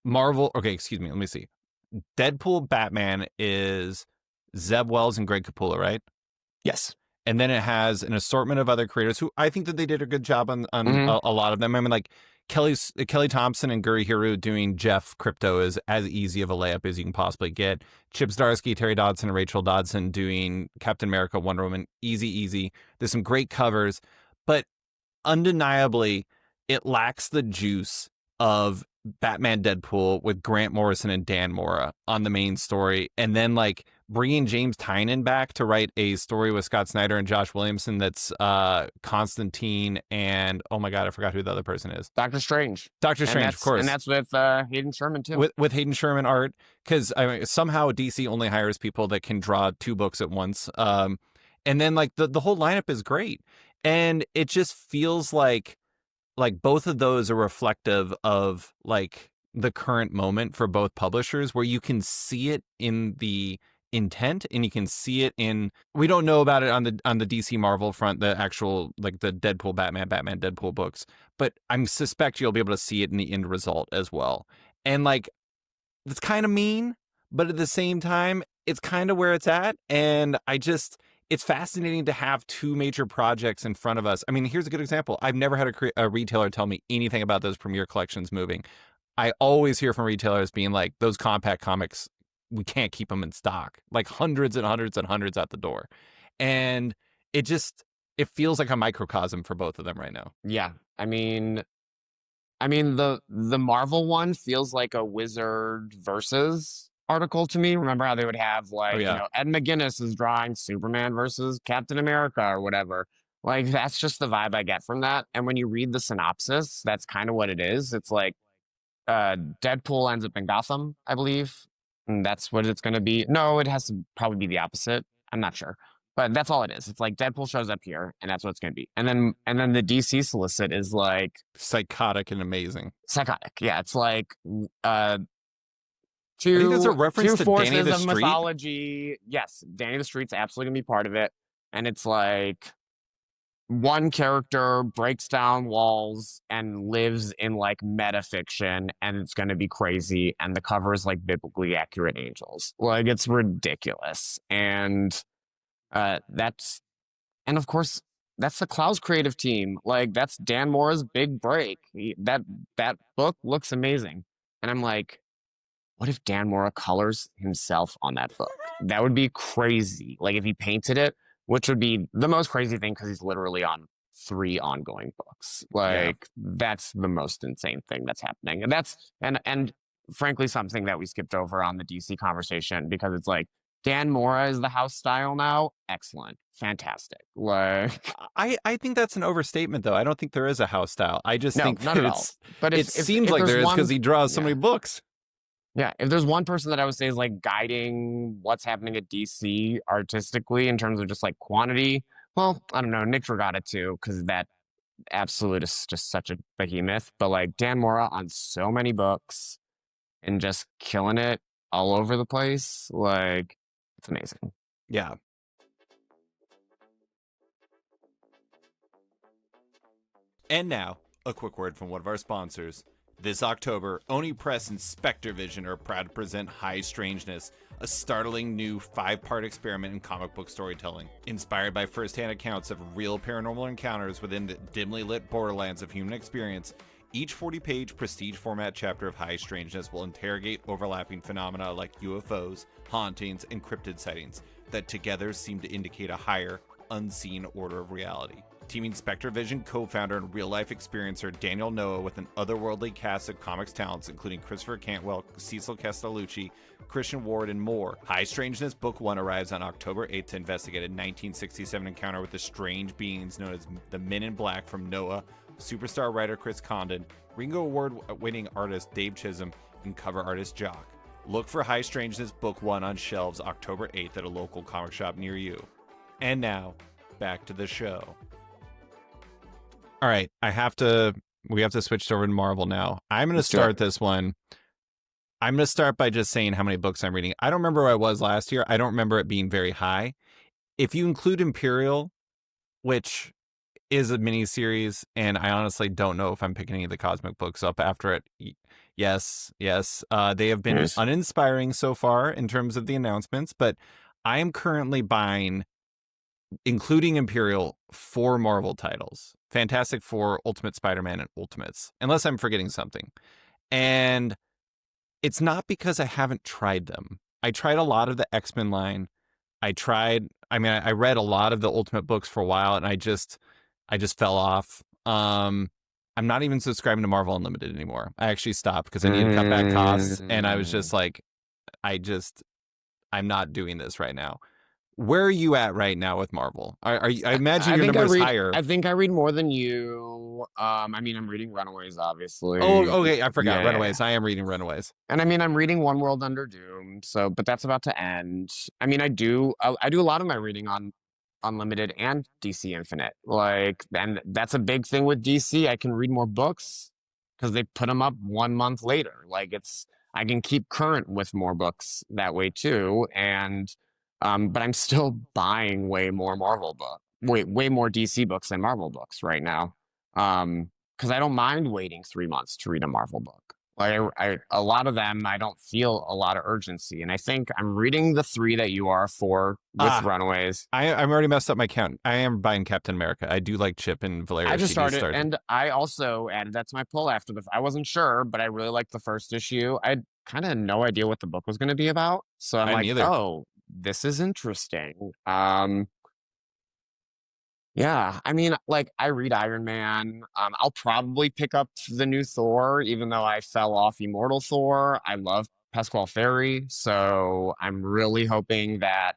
Marvel. Okay, excuse me. Let me see. Deadpool Batman is Zeb Wells and Greg Capullo, right? Yes. And then it has an assortment of other creators who I think that they did a good job on Mm-hmm. a lot of them. I mean, like Kelly Thompson and Guri Hiru doing Jeff Crypto is as easy of a layup as you can possibly get. Chip Zdarsky, Terry Dodson, and Rachel Dodson doing Captain America, Wonder Woman, easy. There's some great covers, but undeniably, it lacks the juice of Batman Deadpool with Grant Morrison and Dan Mora on the main story. And then, like, bringing James Tynion back to write a story with Scott Snyder and Josh Williamson that's Constantine and, oh my God, I forgot who the other person is. Doctor Strange. Doctor Strange, of course. And that's with Hayden Sherman, too. With Hayden Sherman art, because I mean, somehow DC only hires people that can draw 2 books at once. And then, like, the whole lineup is great. And it just feels like both of those are reflective of like the current moment for both publishers, where you can see it in the intent and you can see it in, we don't know about it on the DC Marvel front, the actual like the Deadpool Batman Deadpool books, but I'm suspect you'll be able to see it in the end result as well. And like, it's kind of mean, but at the same time, it's kind of where it's at. And it's fascinating to have 2 major projects in front of us. I mean, here's a good example. I've never had a retailer tell me anything about those Premier collections moving. I always hear from retailers being like, those compact comics, we can't keep them in stock. Like hundreds and hundreds and hundreds at the door. And it feels like a microcosm for both of them right now. Yeah. I mean the Marvel one feels like a Wizard versus article to me. Remember how they would have like, Oh, yeah. Ed McGuinness is drawing Superman versus Captain America or whatever. Like that's just the vibe I get from that. And when you read the synopsis, that's kind of what it is. It's like Deadpool ends up in Gotham, I believe. And that's what it's going to be. No, it has to probably be the opposite. I'm not sure. But that's all it is. It's like Deadpool shows up here, and that's what it's going to be. And then the DC solicit is like Psychotic and amazing. psychotic. Yeah, it's like I think that's a reference two to forces Danny the of Street. mythology. Yes, Danny the Street's absolutely gonna be part of it. And it's like one character breaks down walls and lives in like metafiction, and it's gonna be crazy. And the cover is like biblically accurate angels. Like it's ridiculous. And that's and of course that's the Klaus creative team. Like that's Dan Mora's big break. That book looks amazing. And I'm like, what if Dan Mora colors himself on that book? That would be crazy. Like if he painted it, which would be the most crazy thing because he's literally on 3 ongoing books. Like that's the most insane thing that's happening. And that's and frankly something that we skipped over on the DC conversation because it's like Dan Mora is the house style now. Excellent. Fantastic. Like, I think that's an overstatement, though. I don't think there is a house style. I just no, think not that at all. But it seems if like there's there is because one, he draws so yeah, many books. yeah, if there's one person that I would say is like guiding what's happening at DC artistically in terms of just like quantity, well, I don't know. Nick Dragata too, because that absolute is just such a behemoth. But like Dan Mora on so many books and just killing it all over the place, like it's amazing. Yeah. And now, a quick word from one of our sponsors. This October, Oni Press and Spectre Vision are proud to present High Strangeness, a startling new 5-part experiment in comic book storytelling. Inspired by first-hand accounts of real paranormal encounters within the dimly lit borderlands of human experience, each 40-page prestige format chapter of High Strangeness will interrogate overlapping phenomena like UFOs, hauntings, and cryptid sightings that together seem to indicate a higher, unseen order of reality. Teaming Spectre Vision co-founder and real-life experiencer Daniel Noah with an otherworldly cast of comics talents including Christopher Cantwell, Cecil Castellucci, Christian Ward, and more. High Strangeness Book 1 arrives on October 8th to investigate a 1967 encounter with the strange beings known as the Men in Black from Noah, superstar writer Chris Condon, Ringo Award-winning artist Dave Chisholm, and cover artist Jock. Look for High Strangeness Book 1 on shelves October 8th at a local comic shop near you. And now, back to the show. All right, we have to switch over to Marvel now. I'm going to start this one. I'm going to start by just saying how many books I'm reading. I don't remember where I was last year. I don't remember it being very high. If you include Imperial, which is a mini series, and I honestly don't know if I'm picking any of the cosmic books up after it. Yes. They have been Yes. uninspiring so far in terms of the announcements, but I am currently buying, including Imperial, 4 Marvel titles: Fantastic Four, Ultimate Spider-Man, and Ultimates, unless I'm forgetting something. And it's not because I haven't tried them. I tried a lot of the X-Men line. I read a lot of the Ultimate books for a while, and I just fell off. I'm not even subscribing to Marvel Unlimited anymore. I actually stopped because I need to cut back costs, and I was just like, I'm not doing this right now. Where are you at right now with Marvel? Are you, I imagine your number is higher. I think I read more than you. I mean, I'm reading Runaways, Oh, obviously. okay. I forgot Yeah. Runaways. I am reading Runaways. And I mean, I'm reading One World Under Doom, so but that's about to end. I mean, I do a lot of my reading on Unlimited and DC Infinite. Like, and that's a big thing with DC. I can read more books because they put them up 1 month later. Like it's I can keep current with more books that way too. And but I'm still buying way more way more DC books than Marvel books right now. Because I don't mind waiting 3 months to read a Marvel book. Like a lot of them, I don't feel a lot of urgency, and I think I'm reading the 3 that you are for with Runaways. I'm already messed up my count. I am buying Captain America. I do like Chip and Valeria. I just started, and I also added that to my pull after I wasn't sure, but I really liked the first issue. I had kind of no idea what the book was going to be about, so I'm like, neither. oh, this is interesting. Yeah, I mean, like I read Iron Man. I'll probably pick up the new Thor, even though I fell off Immortal Thor. I love Pasquale Ferry, so I'm really hoping that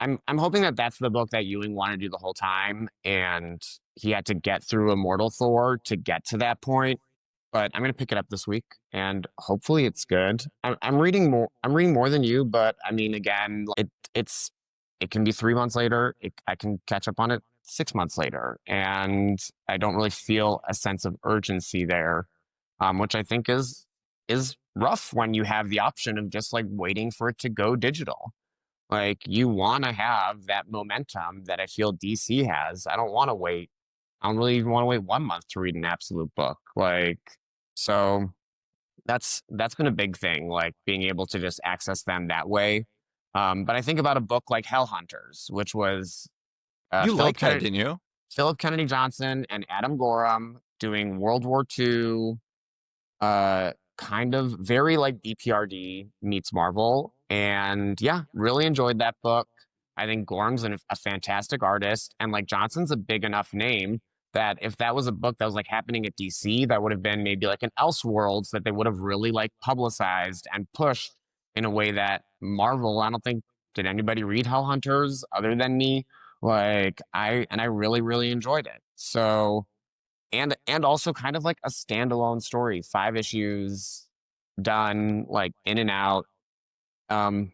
I'm hoping that that's the book that Ewing wanted to do the whole time, and he had to get through Immortal Thor to get to that point. But I'm gonna pick it up this week, and hopefully it's good. I'm reading more. I'm reading more than you, but I mean, again, it can be 3 months later. I can catch up on it 6 months later, and I don't really feel a sense of urgency there, which I think is rough when you have the option of just like waiting for it to go digital. Like you want to have that momentum that I feel DC has. I don't want to wait. I don't really even want to wait 1 month to read an absolute book. Like so that's been a big thing, like being able to just access them that way. But I think about a book like Hell Hunters, which was You liked that, didn't you? Philip Kennedy Johnson and Adam Gorham doing World War II, kind of very like BPRD meets Marvel. And yeah, really enjoyed that book. I think Gorham's a fantastic artist, and like Johnson's a big enough name that if that was a book that was like happening at DC, that would have been maybe like an Elseworlds that they would have really like publicized and pushed in a way that Marvel, I don't think did anybody read Hell Hunters other than me? Like I really, really enjoyed it. So and also kind of like a standalone story, 5 issues, done, like in and out. Um,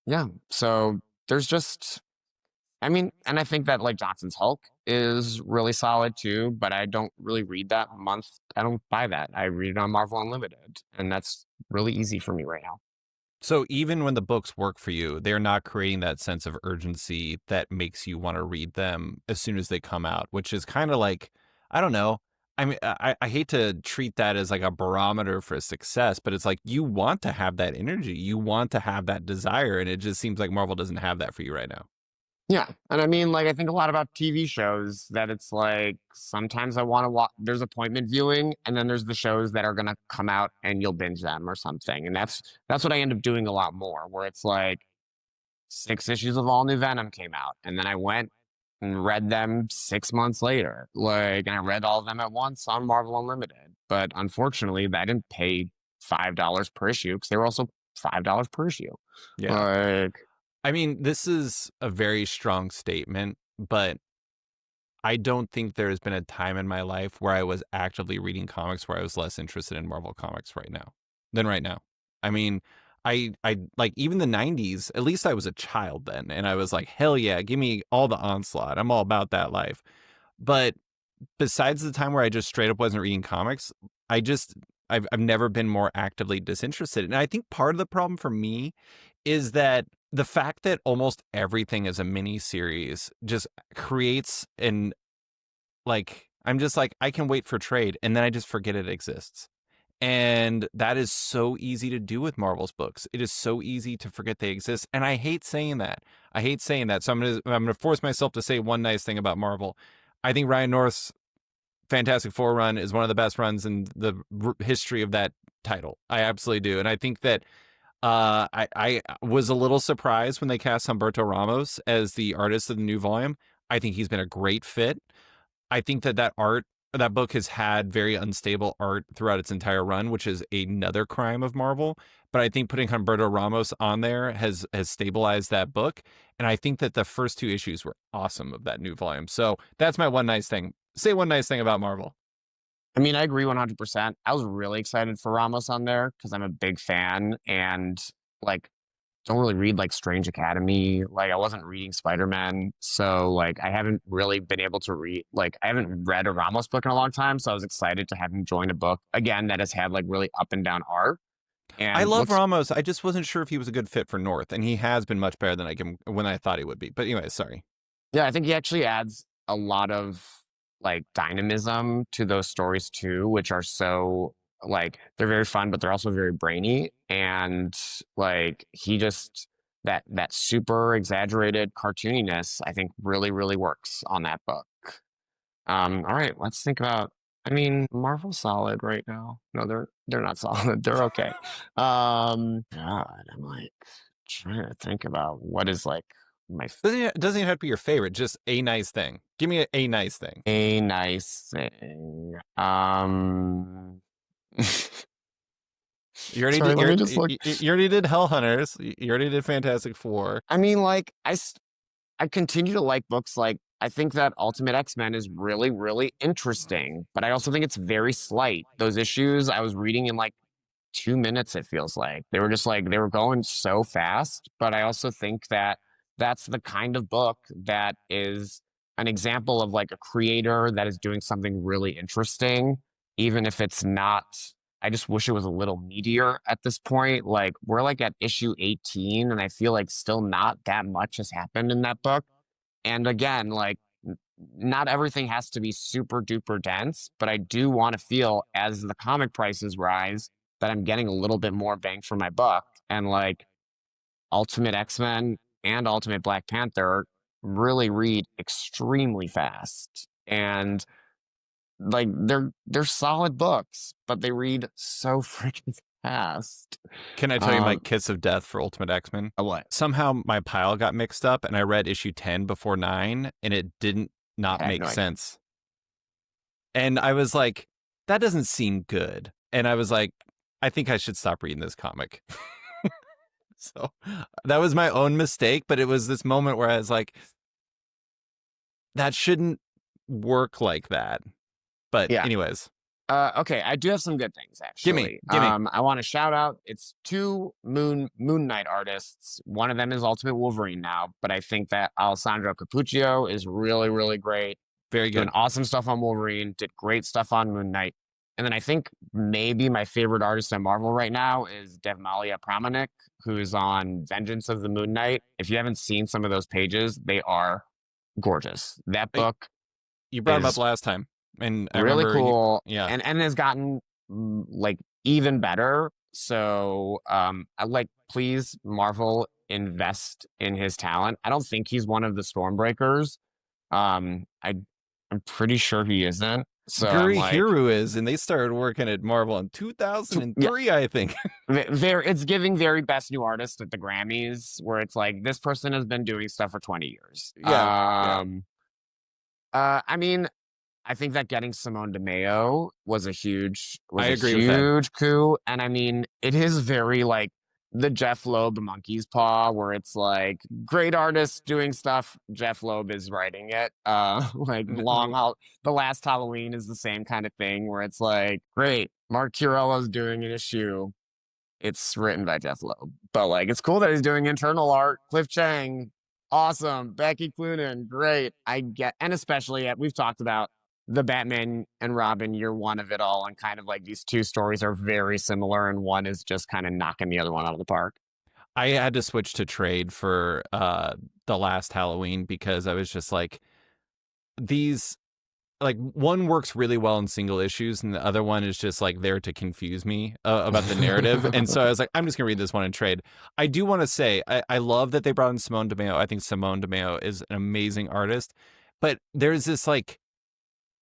yeah. So there's just I mean, and I think that like Johnson's Hulk is really solid too, but I don't really read that month. I don't buy that. I read it on Marvel Unlimited, and that's really easy for me right now. So even when the books work for you, they're not creating that sense of urgency that makes you want to read them as soon as they come out, which is kind of like, I don't know. I mean, I hate to treat that as like a barometer for success, but it's like you want to have that energy, you want to have that desire, and it just seems like Marvel doesn't have that for you right now. Yeah, and I mean, like, I think a lot about TV shows that it's like sometimes I want to watch. There's appointment viewing, and then there's the shows that are gonna come out and you'll binge them or something, and that's what I end up doing a lot more. Where it's like 6 issues of all new Venom came out, and then I went and read them 6 months later. Like, and I read all of them at once on Marvel Unlimited. But unfortunately, I didn't pay $5 per issue because they were also $5 per issue. Yeah. Like, I mean, this is a very strong statement, but I don't think there's been a time in my life where I was actively reading comics where I was less interested in Marvel comics right now than right now. I mean, I like even the 90s, at least I was a child then and I was like, "Hell yeah, give me all the onslaught. I'm all about that life." But besides the time where I just straight up wasn't reading comics, I just I've never been more actively disinterested. And I think part of the problem for me is that the fact that almost everything is a mini series just creates an like I'm just like I can wait for trade and then I just forget it exists. And that is so easy to do with Marvel's books. It is so easy to forget they exist. And I hate saying that. I hate saying that. So I'm gonna force myself to say one nice thing about Marvel. I think Ryan North's Fantastic Four run is one of the best runs in the history of that title. I absolutely do. And I think that I was a little surprised when they cast Humberto Ramos as the artist of the new volume. I think he's been a great fit. I think that book has had very unstable art throughout its entire run, which is another crime of Marvel. But I think putting Humberto Ramos on there has stabilized that book, and I think that the first 2 issues were awesome of that new volume. So that's my one nice thing. Say one nice thing about Marvel. I mean, I agree 100%. I was really excited for Ramos on there because I'm a big fan and like don't really read like Strange Academy. Like I wasn't reading Spider-Man. So like I haven't really been able to read like I haven't read a Ramos book in a long time. So I was excited to have him join a book again that has had like really up and down art I and love looks Ramos. I just wasn't sure if he was a good fit for North, and he has been much better than when I thought he would be. But anyway, sorry. yeah, I think he actually adds a lot of like dynamism to those stories too, which are so like they're very fun, but they're also very brainy. And like he just that super exaggerated cartooniness, I think really, really works on that book. All right, let's think about I mean, Marvel's solid right now. No, they're not solid. They're okay. God, I'm like trying to think about what is like my Doesn't even have to be your favorite. Just a nice thing. Give me a nice thing. a nice thing. You already Sorry, did. let me just look. You already did Hell Hunters. You already did Fantastic Four. I mean, like, I continue to like books like I think that Ultimate X-Men is really, really interesting, but I also think it's very slight. Those issues I was reading in like 2 minutes, it feels like. They were just like they were going so fast, but I also think that that's the kind of book that is an example of like a creator that is doing something really interesting, even if it's not. I just wish it was a little meatier at this point. Like we're like at issue 18, and I feel like still not that much has happened in that book. And again, like not everything has to be super duper dense, but I do want to feel as the comic prices rise that I'm getting a little bit more bang for my buck. And like Ultimate X-Men and Ultimate Black Panther really read extremely fast. And like they're solid books, but they read so freaking fast. Can I tell you my Um kiss of death for Ultimate X-Men? what? Somehow my pile got mixed up, and I read issue 10 before 9, and it didn't not I have make no idea. sense. And I was like, that doesn't seem good. And I was like, I think I should stop reading this comic. So that was my own mistake, but it was this moment where I was like, that shouldn't work like that. But Yeah. anyways, Okay, I do have some good things gimme, actually. gimme. I want to shout out. It's two Moon Knight artists. One of them is Ultimate Wolverine now, but I think that Alessandro Capuccio is really, really great. Very Doing good. awesome stuff on Wolverine. Did great stuff on Moon Knight. And then I think maybe my favorite artist at Marvel right now is Devmalia Pramanik, who's on Vengeance of the Moon Knight. If you haven't seen some of those pages, they are gorgeous. That I, book you brought him up is last time, and I really remember you. cool Yeah, and has gotten like even better. So I like, please Marvel invest in his talent. I don't think he's one of the Stormbreakers. I'm pretty sure he isn't. So I'm Guri like, Hiru is, and they started working at Marvel in yeah, 2003, I think. there it's giving very best new artist at the Grammys, where it's like this person has been doing stuff for 20 years. Yeah, yeah. I mean, I think that getting Simone DeMeo I was a agree with that. huge coup. And I mean, it is very like the Jeff Loeb monkey's paw, where it's like great artists doing stuff, Jeff Loeb is writing it. Like the last Halloween is the same kind of thing, where it's like, great, Mark Chiarello's doing an issue. It's written by Jeff Loeb. But like it's cool that he's doing internal art. Cliff Chang, awesome. Becky Cloonan, great. I get, and especially we've talked about the Batman and Robin year one of it all, and kind of like these two stories are very similar, and one is just kind of knocking the other one out of the park. I had to switch to trade for the last Halloween because I was just like, these like one works really well in single issues and the other one is just like there to confuse me about the narrative. And so I was like, I'm just gonna read this one and trade. I do want to say I love that they brought in Simone DeMeo. I think Simone DeMeo is an amazing artist, but there's this like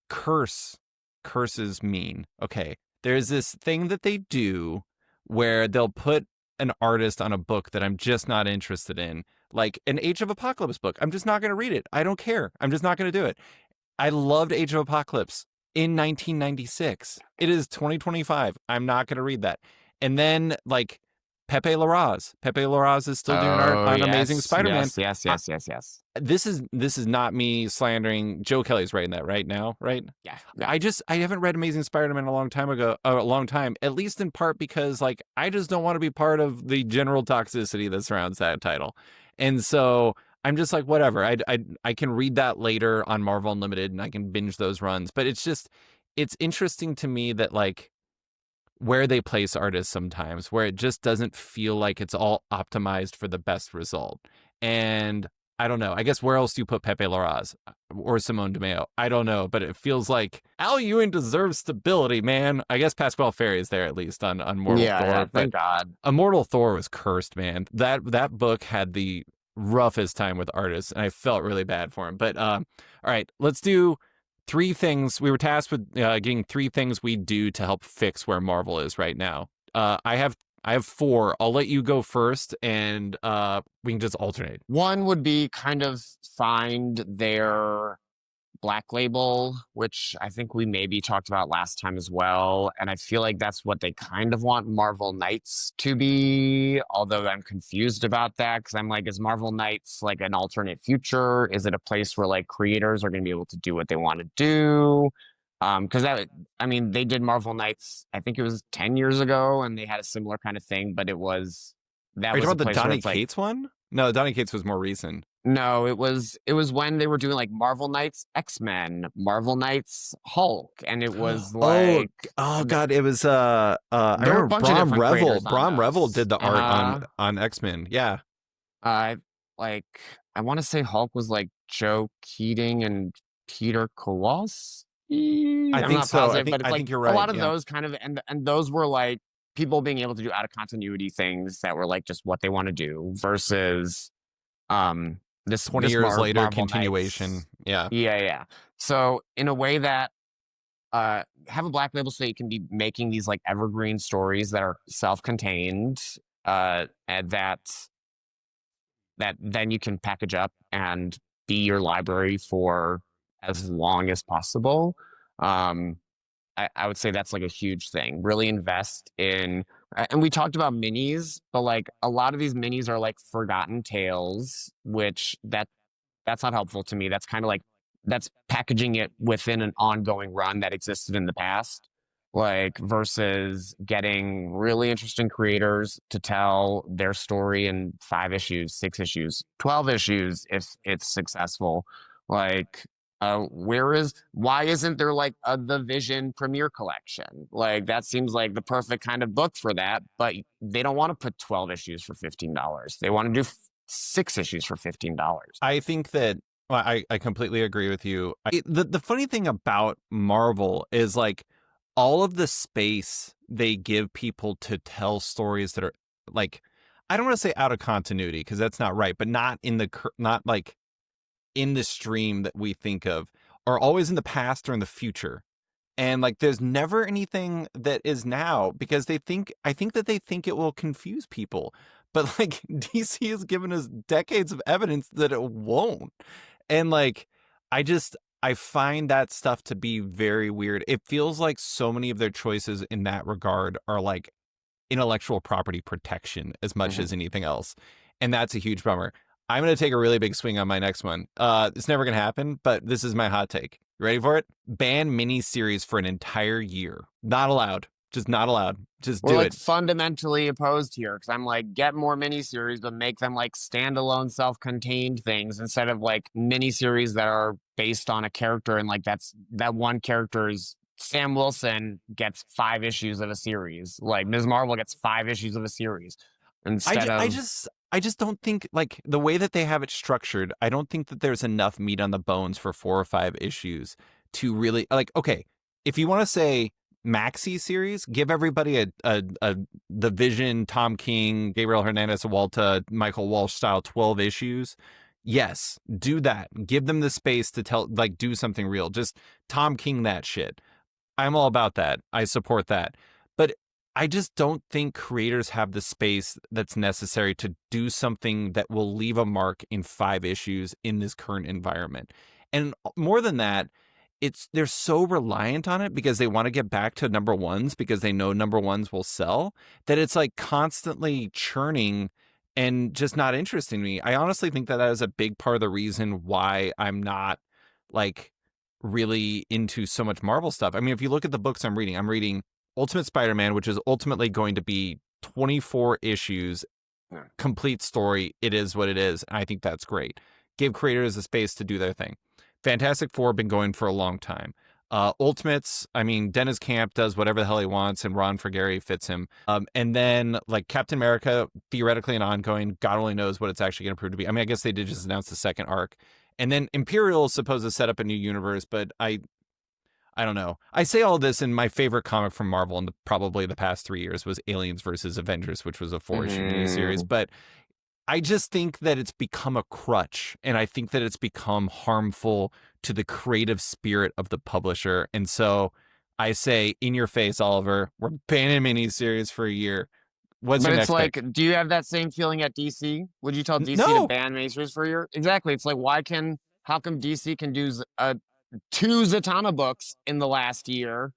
curses mean, okay, there's this thing that they do where they'll put an artist on a book that I'm just not interested in, like an Age of Apocalypse book. I'm just not going to read it. I don't care. I'm just not going to do it. I loved Age of Apocalypse in 1996. It is 2025. I'm not going to read that. And then like Pepe Larraz is still doing art Oh on Amazing yes, Spider-Man. yes, yes, I, yes, yes, yes. this is not me slandering. Joe Kelly's writing that right now, right? Yeah, yeah. I haven't read Amazing Spider-Man a long time, at least in part because like I just don't want to be part of the general toxicity that surrounds that title. And so I'm just like whatever. I can read that later on Marvel Unlimited and I can binge those runs, but it's interesting to me that like where they place artists sometimes, where it just doesn't feel like it's all optimized for the best result. And I don't know. I guess where else do you put Pepe Larraz or Simone DeMeo? I don't know, but it feels like Al Ewing deserves stability, man. I guess Pasquale Ferry is there at least on Mortal Yeah, yeah, Thor, but thank God. Immortal Thor was cursed, man. That book had the roughest time with artists, and I felt really bad for him. But all right, let's do three things. We were tasked with getting three things we do to help fix where Marvel is right now. I have four. I'll let you go first, and we can just alternate. One would be kind of find their Black Label, which I think we maybe talked about last time as well. And I feel like that's what they kind of want Marvel Knights to be. Although I'm confused about that, because I'm like, is Marvel Knights like an alternate future? Is it a place where like creators are going to be able to do what they want to do? Because I mean, they did Marvel Knights, I think it was 10 years ago, and they had a similar kind of thing, but that Are you was a talking about the place where Donny it's like, Cates one? No, Donny Cates was more recent. no, it was when they were doing like Marvel Knights X-Men, Marvel Knights Hulk, and it was Oh, like oh God! It was I there were a remember bunch of different creators on Brom Revel those. did the art on X-Men. Yeah, Uh like I want to say Hulk was like Joe Keating and Peter Kowalski. I I'm think not so. positive, but it's I like think you're a right. lot of Yeah, those kind of, and those were like people being able to do out of continuity things that were like just what they want to do versus um 20 years later, Marvel continuation. Knights. Yeah, Yeah, yeah. So in a way that have a Black Label so you can be making these like evergreen stories that are self-contained, and that then you can package up and be your library for as long as possible. Um, I would say that's like a huge thing. Really invest in And we talked about minis, but like a lot of these minis are like forgotten tales, which that's not helpful to me. That's kind of like that's packaging it within an ongoing run that existed in the past, like versus getting really interesting creators to tell their story in 5 issues, 6 issues, 12 issues if it's successful. Like, why isn't there like the Vision premiere collection? Like that seems like the perfect kind of book for that, but they don't want to put 12 issues for $15. They want to do 6 issues for $15. I think that well, I completely agree with you. The funny thing about Marvel is like all of the space they give people to tell stories that are like I don't want to say out of continuity because that's not right, but not in the not like in the stream that we think of are always in the past or in the future. And like there's never anything that is now because I think that they think it will confuse people. But like DC has given us decades of evidence that it won't. And like I find that stuff to be very weird. It feels like so many of their choices in that regard are like intellectual property protection as much as anything else. And that's a huge bummer. I'm going to take a really big swing on my next one. It's never going to happen, but this is my hot take. You ready for it? Ban miniseries for an entire year. Not allowed. Just not allowed. Just We're do like it. fundamentally opposed here because I'm like, get more miniseries, but make them like standalone, self-contained things instead of like miniseries that are based on a character and like that one character's Sam Wilson gets 5 issues of a series. Like Ms. Marvel gets 5 issues of a series instead of I just don't think like the way that they have it structured. I don't think that there's enough meat on the bones for 4 or 5 issues to really like. Okay, if you want to say maxi series, give everybody a the Vision, Tom King, Gabriel Hernandez, Walta, Michael Walsh style 12 issues. Yes, do that. Give them the space to tell like do something real. Just Tom King that shit. I'm all about that. I support that. But I just don't think creators have the space that's necessary to do something that will leave a mark in 5 issues in this current environment. And more than that, they're so reliant on it because they want to get back to number ones because they know number ones will sell that it's like constantly churning and just not interesting to me. I honestly think that is a big part of the reason why I'm not like really into so much Marvel stuff. I mean, if you look at the books I'm reading Ultimate Spider-Man, which is ultimately going to be 24 issues, complete story. It is what it is. And I think that's great. Give creators a space to do their thing. Fantastic Four been going for a long time. Ultimates, I mean, Dennis Camp does whatever the hell he wants, and Ron Frigeri fits him. And then like Captain America, theoretically an ongoing. God only knows what it's actually going to prove to be. I mean, I guess they did just announce the second arc, and then Imperial is supposed to set up a new universe, but I don't know. I say all this, and my favorite comic from Marvel in probably the past 3 years was Aliens versus Avengers, which was a 4 issue miniseries. But I just think that it's become a crutch, and I think that it's become harmful to the creative spirit of the publisher. And so I say, in your face, Oliver, we're banning miniseries for a year. What's But your it's next pick? like, do you have that same feeling at DC? Would you tell DC to No. ban miniseries for a year? Exactly. It's like, how come DC can do 2 Zatanna books in the last year,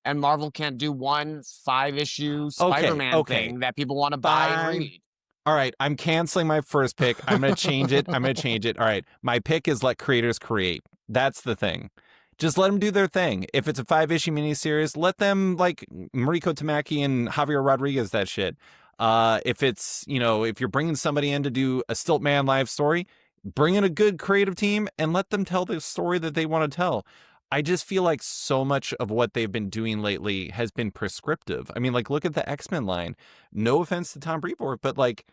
and Marvel can't do one 5 issue Okay. Spider-Man Okay. thing that people want to buy and Fine. read? All right, I'm canceling my first pick. I'm going to change it. I'm going to change it. All right, my pick is let creators create. That's the thing. Just let them do their thing. If it's a 5 issue miniseries, let them like Mariko Tamaki and Javier Rodriguez that shit. If it's if you're bringing somebody in to do a Stiltman live story, bring in a good creative team and let them tell the story that they want to tell. I just feel like so much of what they've been doing lately has been prescriptive. I mean, like, look at the X-Men line. No offense to Tom Brevoort, but like,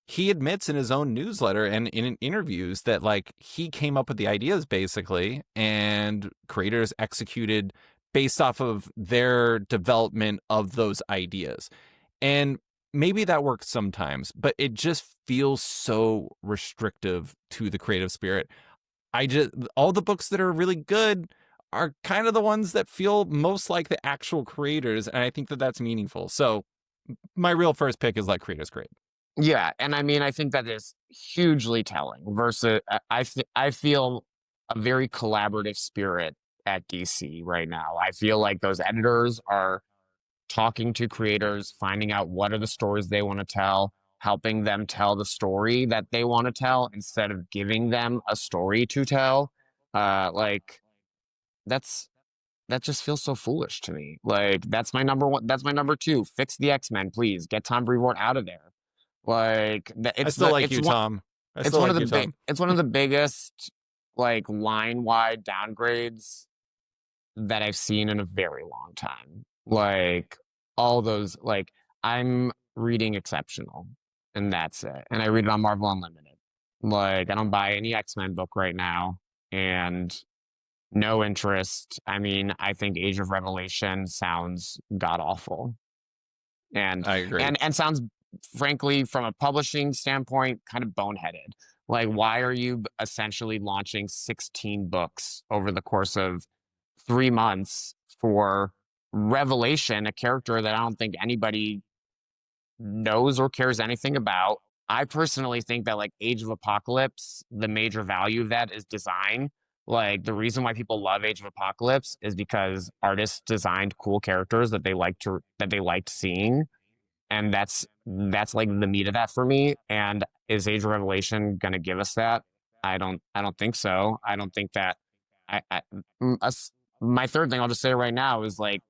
he admits in his own newsletter and in interviews that like he came up with the ideas basically, and creators executed based off of their development of those ideas. And maybe that works sometimes, but it just feels so restrictive to the creative spirit. All the books that are really good are kind of the ones that feel most like the actual creators, and I think that that's meaningful. So my real first pick is let creators create. Yeah, and I mean, I think that is hugely telling. Versus, I feel a very collaborative spirit at DC right now. I feel like those editors are talking to creators, finding out what are the stories they want to tell, helping them tell the story that they want to tell instead of giving them a story to tell. Like that's that just feels so foolish to me. Like that's my number one. That's my number two. Fix the X-Men, please. Get Tom Brevoort out of there. Like I still like you, Tom. I still like you, Tom. it's one of the biggest like line wide downgrades that I've seen in a very long time. Like all those like I'm reading Exceptional and that's it. And I read it on Marvel Unlimited. Like I don't buy any X-Men book right now and no interest. I mean, I think Age of Revelation sounds god awful. And I agree. and sounds frankly from a publishing standpoint kind of boneheaded. Like why are you essentially launching 16 books over the course of 3 months for Revelation, a character that I don't think anybody knows or cares anything about? I personally think that like Age of Apocalypse, the major value of that is design. Like the reason why people love Age of Apocalypse is because artists designed cool characters that they liked seeing, and that's like the meat of that for me. And is Age of Revelation going to give us that? I don't think so. I don't think that. I my third thing I'll just say right now is like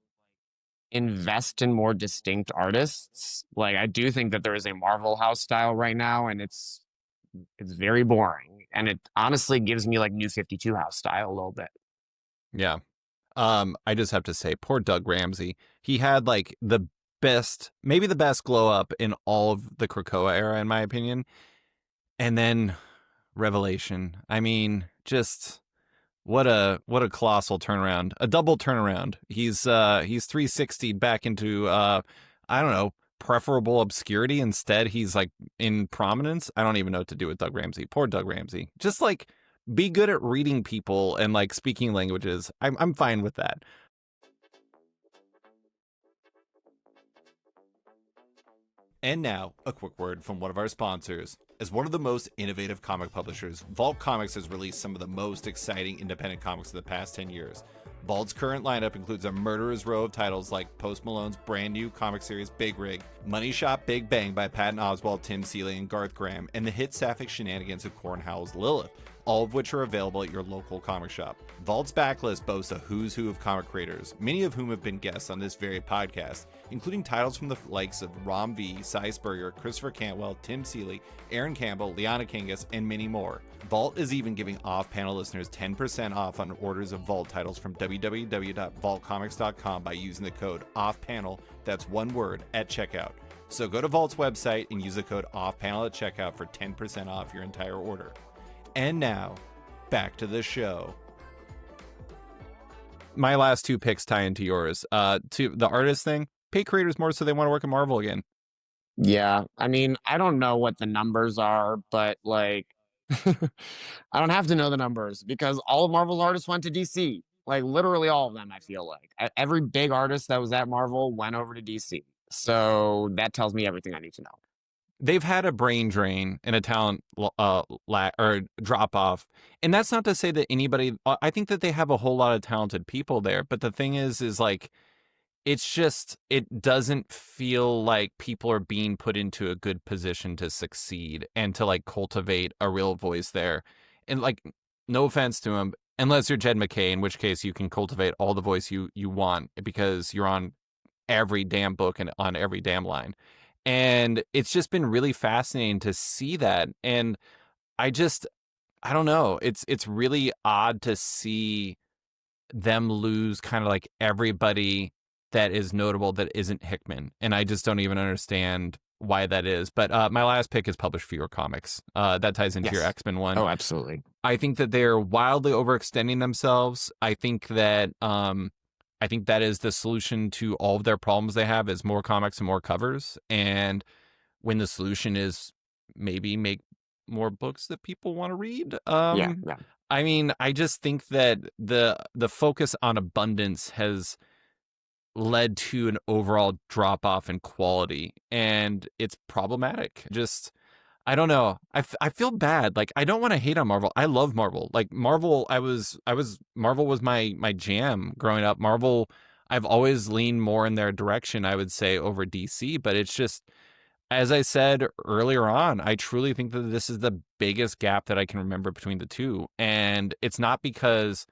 invest in more distinct artists. Like I do think that there is a Marvel House style right now, and it's very boring, and it honestly gives me like New 52 House style a little bit. Yeah. I just have to say, poor Doug Ramsey. He had like the best, maybe the best glow up in all of the Krakoa era, in my opinion. And then Revelation. I mean, just what a colossal turnaround, a double turnaround. He's 360 back into I don't know, preferable obscurity. Instead, he's like in prominence. I don't even know what to do with Doug Ramsey. Poor Doug Ramsey. Just like be good at reading people and like speaking languages. I'm fine with that. And now, a quick word from one of our sponsors. As one of the most innovative comic publishers, Vault Comics has released some of the most exciting independent comics of the past 10 years. Vault's current lineup includes a murderer's row of titles like Post Malone's brand new comic series Big Rig, Money Shot Big Bang by Patton Oswalt, Tim Seeley, and Garth Graham, and the hit sapphic shenanigans of Corn Howell's Lilith, all of which are available at your local comic shop. Vault's backlist boasts a who's who of comic creators, many of whom have been guests on this very podcast, including titles from the likes of Rom V, Cy Spurrier, Christopher Cantwell, Tim Seeley, Aaron Campbell, Liana Kangas, and many more. Vault is even giving off-panel listeners 10% off on orders of Vault titles from www.vaultcomics.com by using the code OFFPANEL, that's one word, at checkout. So go to Vault's website and use the code OFFPANEL at checkout for 10% off your entire order. And now, back to the show. My last two picks tie into yours. To the artist thing, pay creators more so they want to work at Marvel again. Yeah, I mean, I don't know what the numbers are, but like, I don't have to know the numbers because all of Marvel's artists went to DC. Like, literally all of them, I feel like. Every big artist that was at Marvel went over to DC. So that tells me everything I need to know. They've had a brain drain and a talent or drop off. And that's not to say that anybody, I think that they have a whole lot of talented people there. But the thing is like, it's just, it doesn't feel like people are being put into a good position to succeed and to like cultivate a real voice there. And like, no offense to him, unless you're Jed McKay, in which case you can cultivate all the voice you want because you're on every damn book and on every damn line. And it's just been really fascinating to see that. And I don't know. It's really odd to see them lose kind of like everybody that is notable that isn't Hickman. And I just don't even understand why that is. But my last pick is Publish Fewer Comics. That ties into your X-Men one. Oh, absolutely. I think that they're wildly overextending themselves. I think that is the solution to all of their problems they have is more comics and more covers. And when the solution is maybe make more books that people want to read. Yeah. I mean, I just think that the focus on abundance has led to an overall drop off in quality, and it's problematic. Just, I don't know. I feel bad. Like, I don't want to hate on Marvel. I love Marvel. Like, Marvel, Marvel was my jam growing up. Marvel, I've always leaned more in their direction, I would say, over DC, but it's just, as I said earlier on, I truly think that this is the biggest gap that I can remember between the two. And it's not because,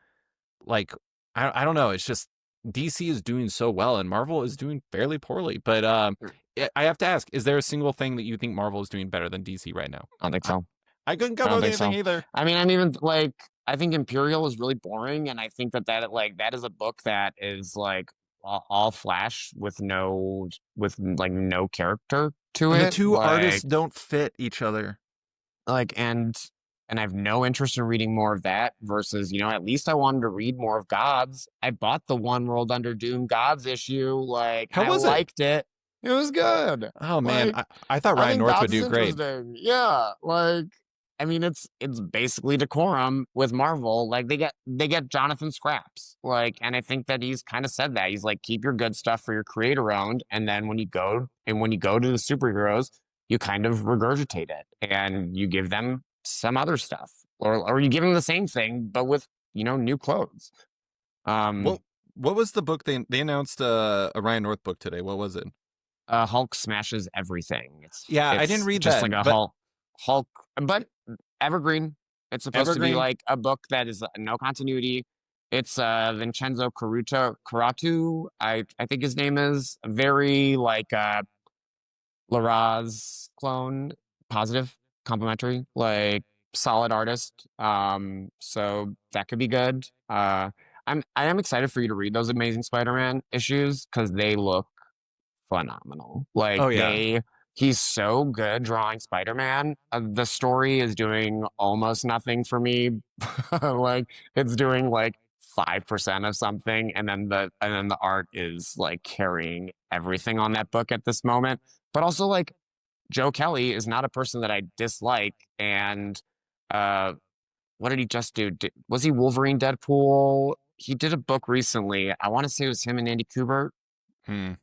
like, I don't know, it's just DC is doing so well and Marvel is doing fairly poorly. But I have to ask, is there a single thing that you think Marvel is doing better than DC right now? I don't think I, so. I couldn't I come up don't with think anything so. either. I mean, I'm even like, I think Imperial is really boring, and I think that like that is a book that is like all flash with like no character to And the it. two artists don't fit each other. Like and I have no interest in reading more of that versus, at least I wanted to read more of Gods. I bought the One World Under Doom Gods issue, and How I was it? liked it. It was good. Oh man, Like, I thought I Ryan think North would Gods is do great. interesting. Yeah. I mean, it's basically decorum with Marvel. Like they get Jonathan scraps. And I think that he's kind of said that. He's like, keep your good stuff for your creator owned, and then when you go to the superheroes, you kind of regurgitate it and you give them some other stuff. Or you give them the same thing, but with, new clothes. What Um what was the book they announced a Ryan North book today? What was it? Hulk smashes everything. It's Yeah, I didn't it's read just that, like a but Hulk, but evergreen. It's supposed to be Evergreen. like a book that is no continuity. It's Vincenzo Caratu, I think his name is, very like Laraz clone, positive, complimentary, like solid artist. So that could be good. I am excited for you to read those Amazing Spider-Man issues because they look phenomenal. Oh yeah. He's so good drawing Spider-Man. The story is doing almost nothing for me. It's doing like 5% of something, and then the art is like carrying everything on that book at this moment. But also, like, Joe Kelly is not a person that I dislike. And uh what did he just do? Was he Wolverine Deadpool? He did a book recently. I want to say it was him and Andy Kubert, Hmm. I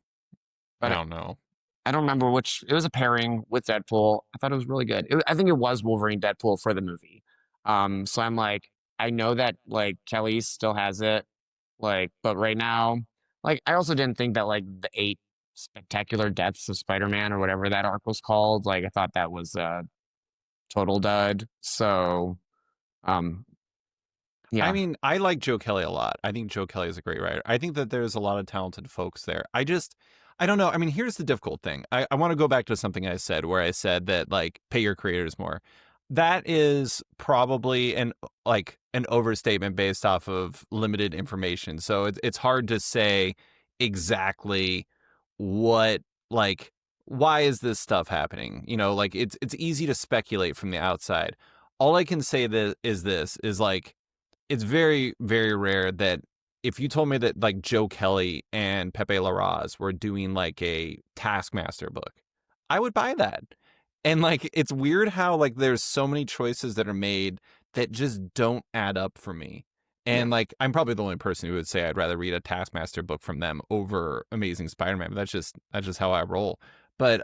but don't know. I don't remember which. It was a pairing with Deadpool. I thought it was really good. I think it was Wolverine Deadpool for the movie. So I'm like, I know that like Kelly still has it, but right now, I also didn't think that like the 8 spectacular deaths of Spider-Man or whatever that arc was called. I thought that was a total dud. So, um, I yeah. mean, I like Joe Kelly a lot. I think Joe Kelly is a great writer. I think that there's a lot of talented folks there. I don't know. I mean, here's the difficult thing. I want to go back to something I said where I said that, like, pay your creators more. That is probably an overstatement based off of limited information. So it's hard to say exactly what, like, why is this stuff happening? Like, it's easy to speculate from the outside. All I can say that is this is, like, it's very, very rare that if you told me that, like, Joe Kelly and Pepe Larraz were doing like a Taskmaster book, I would buy that. And, like, it's weird how, like, there's so many choices that are made that just don't add up for me. Yeah. And, like, I'm probably the only person who would say I'd rather read a Taskmaster book from them over Amazing Spider-Man. But that's just how I roll. But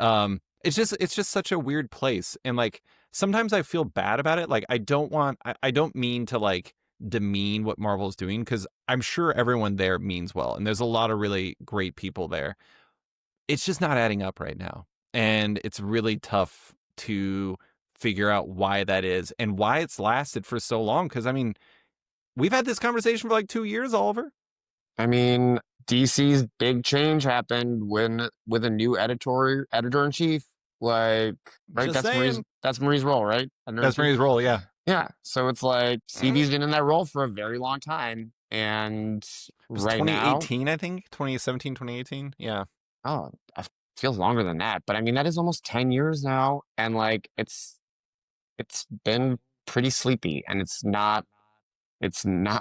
it's just such a weird place. And, like, sometimes I feel bad about it. Like, I don't mean to, like, demean what Marvel's doing, because I'm sure everyone there means well, and there's a lot of really great people there. It's just not adding up right now, and it's really tough to figure out why that is and why it's lasted for so long. Because, I mean, we've had this conversation for like 2 years, Oliver. I mean, DC's big change happened when with a new editor in chief. Like, right? Just saying. That's Marie's role, right? Editor in That's chief. Mary's role. Yeah. Yeah. So it's like CB's been in that role for a very long time. And It was right now, 2018, I think. 2017, 2018. Yeah. oh, it feels longer than that. But I mean, that is almost 10 years now. And like it's been pretty sleepy, and it's not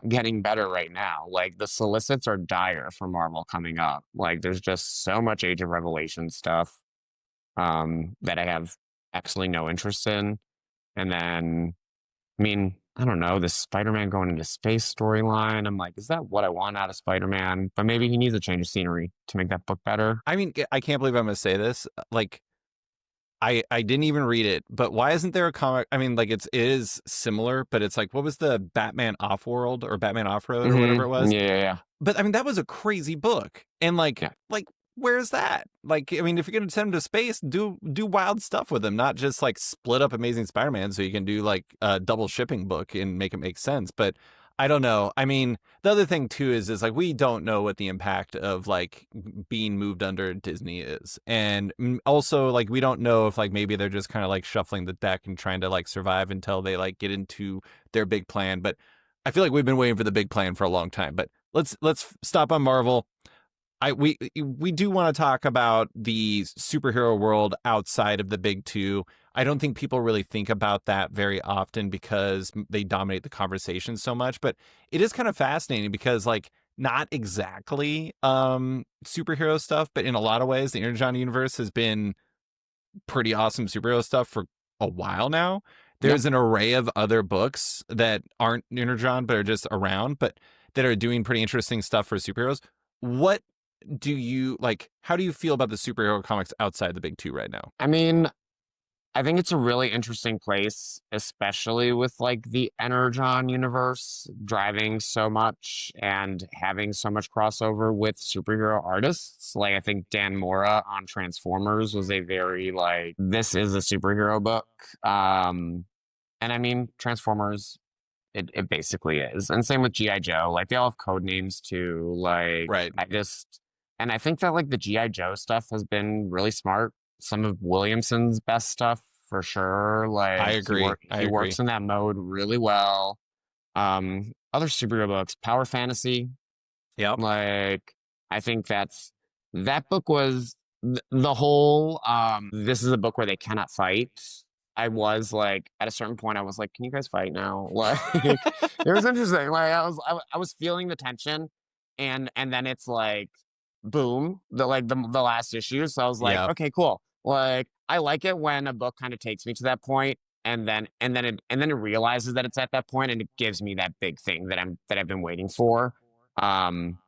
getting better right now. Like, the solicits are dire for Marvel coming up. Like, there's just so much Age of Revelation stuff that I have absolutely no interest in. And then, I mean, I don't know, this Spider-Man going into space storyline. I'm like, is that what I want out of Spider-Man? But maybe he needs a change of scenery to make that book better. I mean, I can't believe I'm going to say this. Like, I didn't even read it, but why isn't there a comic? I mean, like, it is similar, but it's like, what was the Batman Off-World or Batman Off-Road or whatever it was? Yeah, yeah, yeah. but I mean, that was a crazy book. And Yeah. like, where's that? Like, I mean, if you're gonna send him to space, do wild stuff with him, not just like split up Amazing Spider-Man so you can do like a double shipping book and make it make sense. But I don't know. I mean, the other thing too is like we don't know what the impact of like being moved under Disney is, and also like we don't know if like maybe they're just kind of like shuffling the deck and trying to like survive until they like get into their big plan. But I feel like we've been waiting for the big plan for a long time. But let's stop on Marvel. We do want to talk about the superhero world outside of the big two. I don't think people really think about that very often because they dominate the conversation so much, but it is kind of fascinating because like not exactly superhero stuff, but in a lot of ways the Energon universe has been pretty awesome superhero stuff for a while now. Yeah. There's an array of other books that aren't Energon but are just around, but that are doing pretty interesting stuff for superheroes. What do you like? How do you feel about the superhero comics outside the big two right now? I mean, I think it's a really interesting place, especially with like the Energon universe driving so much and having so much crossover with superhero artists. Like I think Dan Mora on Transformers was a very like this is a superhero book. And I mean Transformers it basically is. And same with G.I. Joe. Like they all have code names too. Like Right. and I think that like the G.I. Joe stuff has been really smart. Some of Williamson's best stuff for sure. I Like agree. I he agree. works in that mode really well. Other superhero books, Power Fantasy. Yep. Like I think that book was the whole this is a book where they cannot fight. I was like at a certain point I was like, can you guys fight now? Like it was interesting. Like I was feeling the tension and then it's like boom, the last issue. So I was like, Yeah. okay, cool. Like I like it when a book kind of takes me to that point and then it realizes that it's at that point and it gives me that big thing that I've been waiting for. Um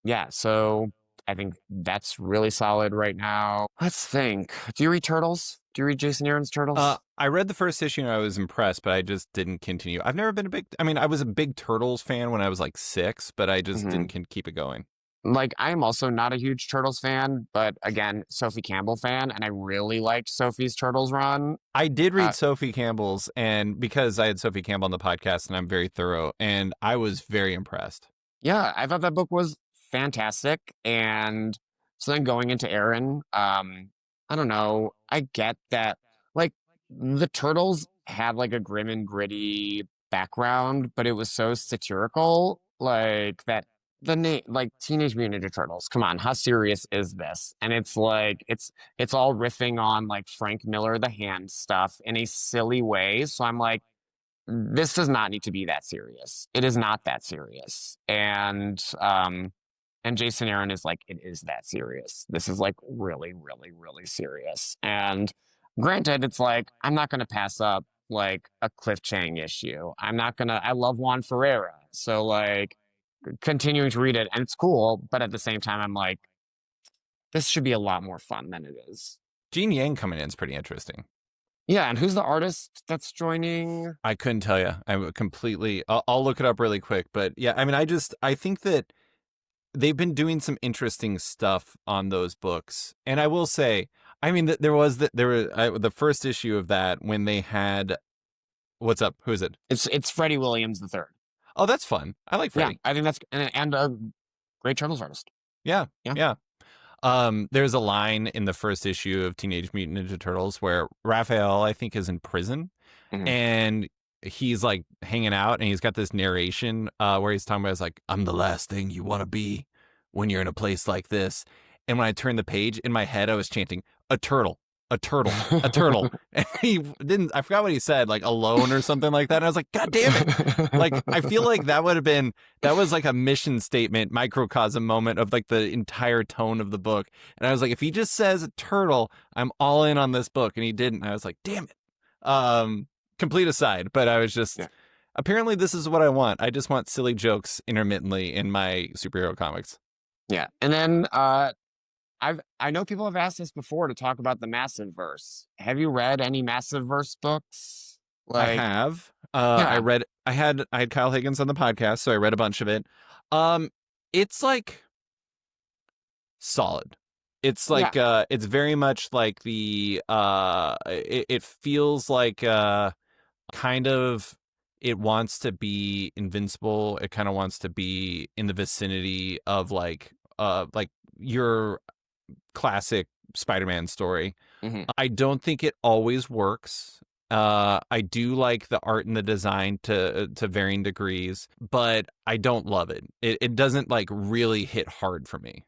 yeah, so I think that's really solid right now. Let's think. Do you read Turtles? Do you read Jason Aaron's Turtles? I read the first issue and I was impressed, but I just didn't continue. I've never been I mean, I was a big Turtles fan when I was like 6, but I just Hmm. didn't keep it going. Like, I am also not a huge Turtles fan, but again, Sophie Campbell fan, and I really liked Sophie's Turtles run. I did Uh, read Sophie Campbell's, and because I had Sophie Campbell on the podcast and I'm very thorough, and I was very impressed. yeah, I thought that book was fantastic. And so then going into Aaron, I don't know. I get that like the Turtles had like a grim and gritty background, but it was so satirical, like that the name like Teenage Mutant Ninja Turtles. Come on, how serious is this? And it's like it's all riffing on like Frank Miller the Hand stuff in a silly way. So I'm like this does not need to be that serious. It is not that serious. And Jason Aaron is like, it is that serious. This is like really, really, really serious. And granted, it's like, I'm not gonna pass up like a Cliff Chang issue. I love Juan Ferreira. So like continuing to read it and it's cool, but at the same time, I'm like, this should be a lot more fun than it is. Gene Yang coming in is pretty interesting. Yeah, and who's the artist that's joining? I couldn't tell you. I'm completely. I'll look it up really quick. But yeah, I mean, I think that they've been doing some interesting stuff on those books. And I will say, I mean, there were the first issue of that when they had what's up? Who is it? It's Freddie Williams the third. Oh, that's fun. I like Yeah, Freddie. I think that's and a great Turtles artist. Yeah, Yeah. yeah. There's a line in the first issue of Teenage Mutant Ninja Turtles where Raphael, I think, is in prison Mhm. and he's like hanging out and he's got this narration where he's talking about it's like, I'm the last thing you want to be when you're in a place like this. And when I turned the page in my head, I was chanting, a turtle, a turtle, a turtle. And he didn't, I forgot what he said, like alone or something like that. And I was like, God damn it. Like, I feel like that was like a mission statement, microcosm moment of like the entire tone of the book. And I was like, if he just says a turtle, I'm all in on this book. And he didn't. I was like, damn it. Complete aside, but I was just, Yeah. apparently this is what I want. I just want silly jokes intermittently in my superhero comics. Yeah. And then I know people have asked us before to talk about the Massive Verse. Have you read any Massive Verse books? I Like, have. yeah. I had Kyle Higgins on the podcast, so I read a bunch of it. It's like solid. It's Yeah. like it's very much like it feels like kind of it wants to be invincible. It kind of wants to be in the vicinity of like your classic Spider-Man story. Hmm. I don't think it always works. I do like the art and the design to varying degrees, but I don't love it. It doesn't like really hit hard for me.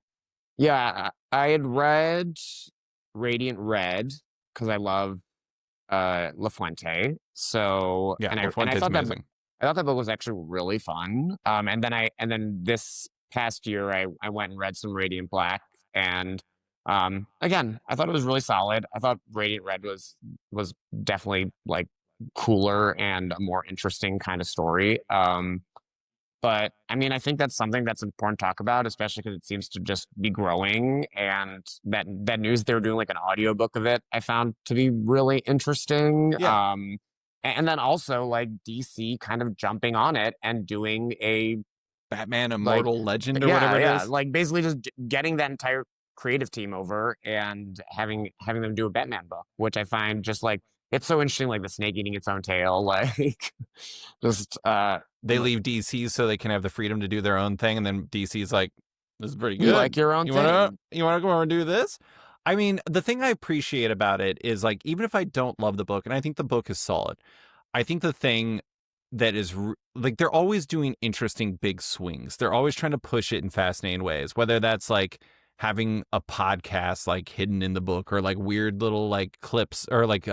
Yeah, I had read Radiant Red because I love La Fuente. So Yeah, and LaFuente's amazing. I thought that book was actually really fun. And then this past year I went and read some Radiant Black, and again, I thought it was really solid. I thought Radiant Red was definitely like cooler and a more interesting kind of story. But I mean, I think that's something that's important to talk about, especially because it seems to just be growing. And that news they were doing like an audiobook of it, I found to be really interesting. Yeah, And then also like DC kind of jumping on it and doing a Batman like Immortal Legend or whatever yeah, it yeah, is. like basically just getting that entire creative team over and having them do a Batman book, which I find just like it's so interesting, like the snake eating its own tail, like just They leave DC so they can have the freedom to do their own thing, and then DC's like, "This is pretty you like good. your own thing. You wanna go over and do this?" I mean, the thing I appreciate about it is like even if I don't love the book, and I think the book is solid, I think the thing that is like they're always doing interesting big swings. They're always trying to push it in fascinating ways, whether that's like having a podcast like hidden in the book or like weird little like clips or like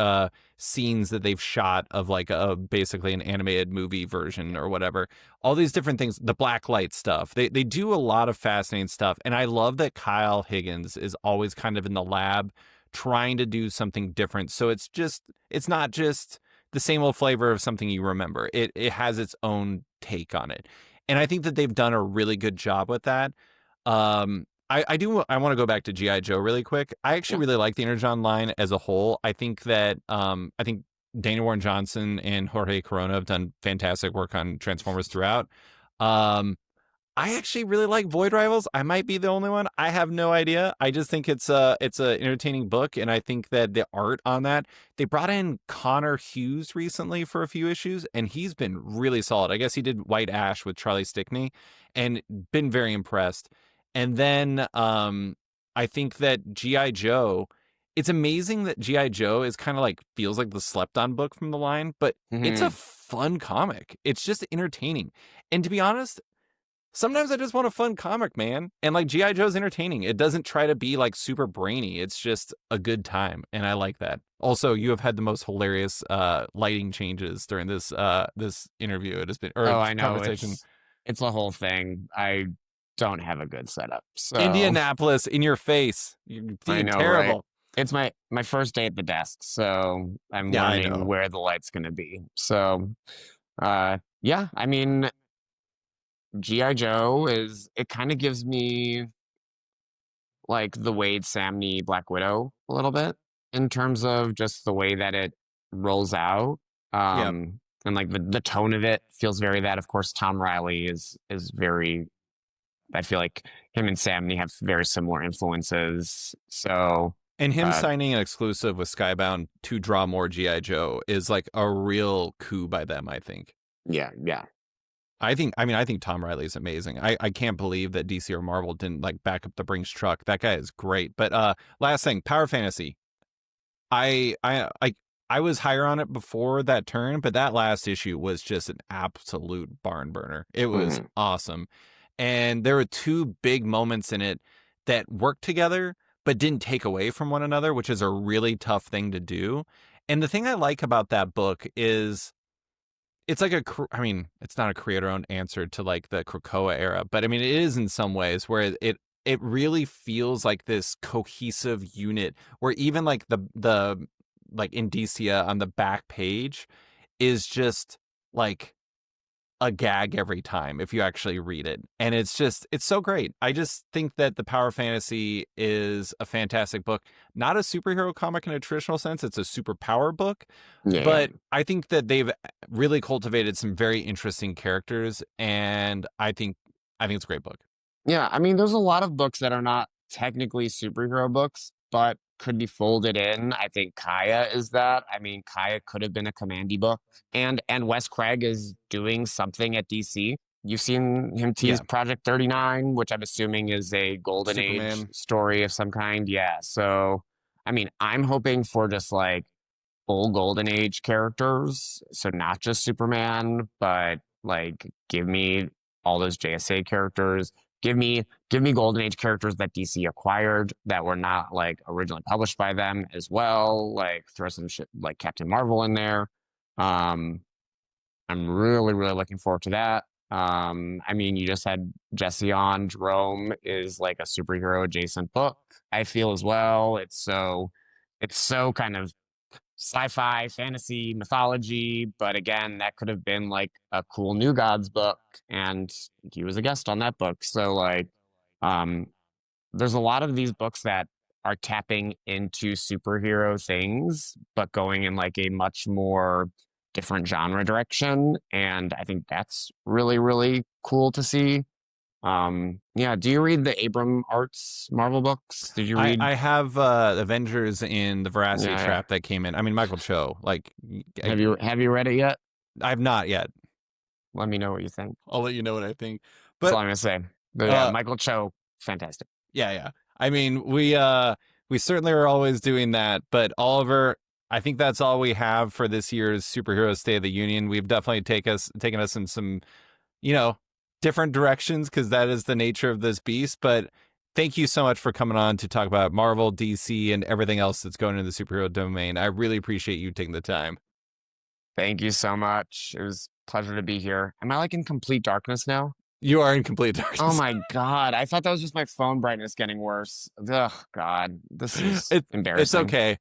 scenes that they've shot of like a basically an animated movie version or whatever. All these different things, the black light stuff. They do a lot of fascinating stuff, and I love that Kyle Higgins is always kind of in the lab trying to do something different. So it's not just the same old flavor of something you remember. It has its own take on it. And I think that they've done a really good job with that. I want to go back to G.I. Joe really quick. I actually Yeah. really like the Energon line as a whole. I think that I think Dana Warren Johnson and Jorge Corona have done fantastic work on Transformers throughout. Um, I actually really like Void Rivals. I might be the only one. I have no idea. I just think it's a entertaining book, and I think that the art on that. They brought in Connor Hughes recently for a few issues, and he's been really solid. I guess he did White Ash with Charlie Stickney, and been very impressed. And then I think that GI Joe. It's amazing that GI Joe is kind of like feels like the slept on book from the line, but it's a Hmm. fun comic. It's just entertaining. And to be honest, sometimes I just want a fun comic, man. And like G.I. Joe's entertaining. It doesn't try to be like super brainy. It's just a good time. And I like that. Also, you have had the most hilarious lighting changes during this interview. It has been or Oh, I know conversation. it's a whole thing. I don't have a good setup, so Indianapolis in your face. You're I being know, right? terrible. It's my first day at the desk, so I'm Yeah, I learning know. where the light's gonna be. So, yeah, I mean, GI Joe is it kind of gives me like the Wade Samney Black Widow a little bit in terms of just the way that it rolls out. Yeah. And like the tone of it feels very that. Of course, Tom Riley is very. I feel like him and Samney have very similar influences. So, And him uh, signing an exclusive with Skybound to draw more G.I. Joe is like a real coup by them, I think. yeah, yeah. I think Tom Riley's amazing. I can't believe that DC or Marvel didn't like back up the Brinks truck. That guy is great. But last thing, Power Fantasy. I I I I was higher on it before that turn, but that last issue was just an absolute barn burner. It was Mhm. awesome. And there were two big moments in it that worked together but didn't take away from one another, which is a really tough thing to do. And the thing I like about that book is it's like I mean, it's not a creator-owned answer to like the Krakoa era, but I mean, it is in some ways where it really feels like this cohesive unit where even like the like Indicia on the back page is just like a gag every time if you actually read it. And it's so great. I just think that the Power Fantasy is a fantastic book. Not a superhero comic in a traditional sense, it's a superpower book, Yeah, yeah. but I think that they've really cultivated some very interesting characters, and I think it's a great book. Yeah, I mean, there's a lot of books that are not technically superhero books, but could be folded in. I think Kaya is that. I mean, Kaya could have been a Commandy book, and Wes Craig is doing something at DC. You've seen him tease Yeah, Project 39, which I'm assuming is a Golden Age Superman. story of some kind. Yeah, so I mean, I'm hoping for just like full Golden Age characters. So not just Superman, but like give me all those JSA characters. Give me Golden Age characters that DC acquired that were not like originally published by them as well. Like throw some shit like Captain Marvel in there. Um, I'm really, really looking forward to that. I mean, you just had Jesse on. Jerome is like a superhero adjacent book, I feel as well. It's so kind of sci-fi, fantasy, mythology, but again, that could have been like a cool New Gods book, and he was a guest on that book. So like, um, there's a lot of these books that are tapping into superhero things, but going in like a much more different genre direction, and I think that's really, really cool to see. Yeah, do you read the Abram Arts Marvel books? Did you read? I have Avengers in the Veracity Yeah, yeah. Trap that came in. I mean, Michael Cho. Like, I, Have you read it yet? I've not yet. Let me know what you think. I'll let you know what I think. That's But all I'm gonna say. But yeah, uh, Michael Cho, fantastic. yeah, yeah. I mean, we certainly are always doing that. But Oliver, I think that's all we have for this year's Superhero State of the Union. We've definitely taken us in some, you know, different directions because that is the nature of this beast. But thank you so much for coming on to talk about Marvel, DC, and everything else that's going into the superhero domain. I really appreciate you taking the time. Thank you so much. It was a pleasure to be here. Am I like in complete darkness now? You are in complete Oh darkness. my God. I thought that was just my phone brightness getting worse. Ugh, God. This is It's embarrassing. okay.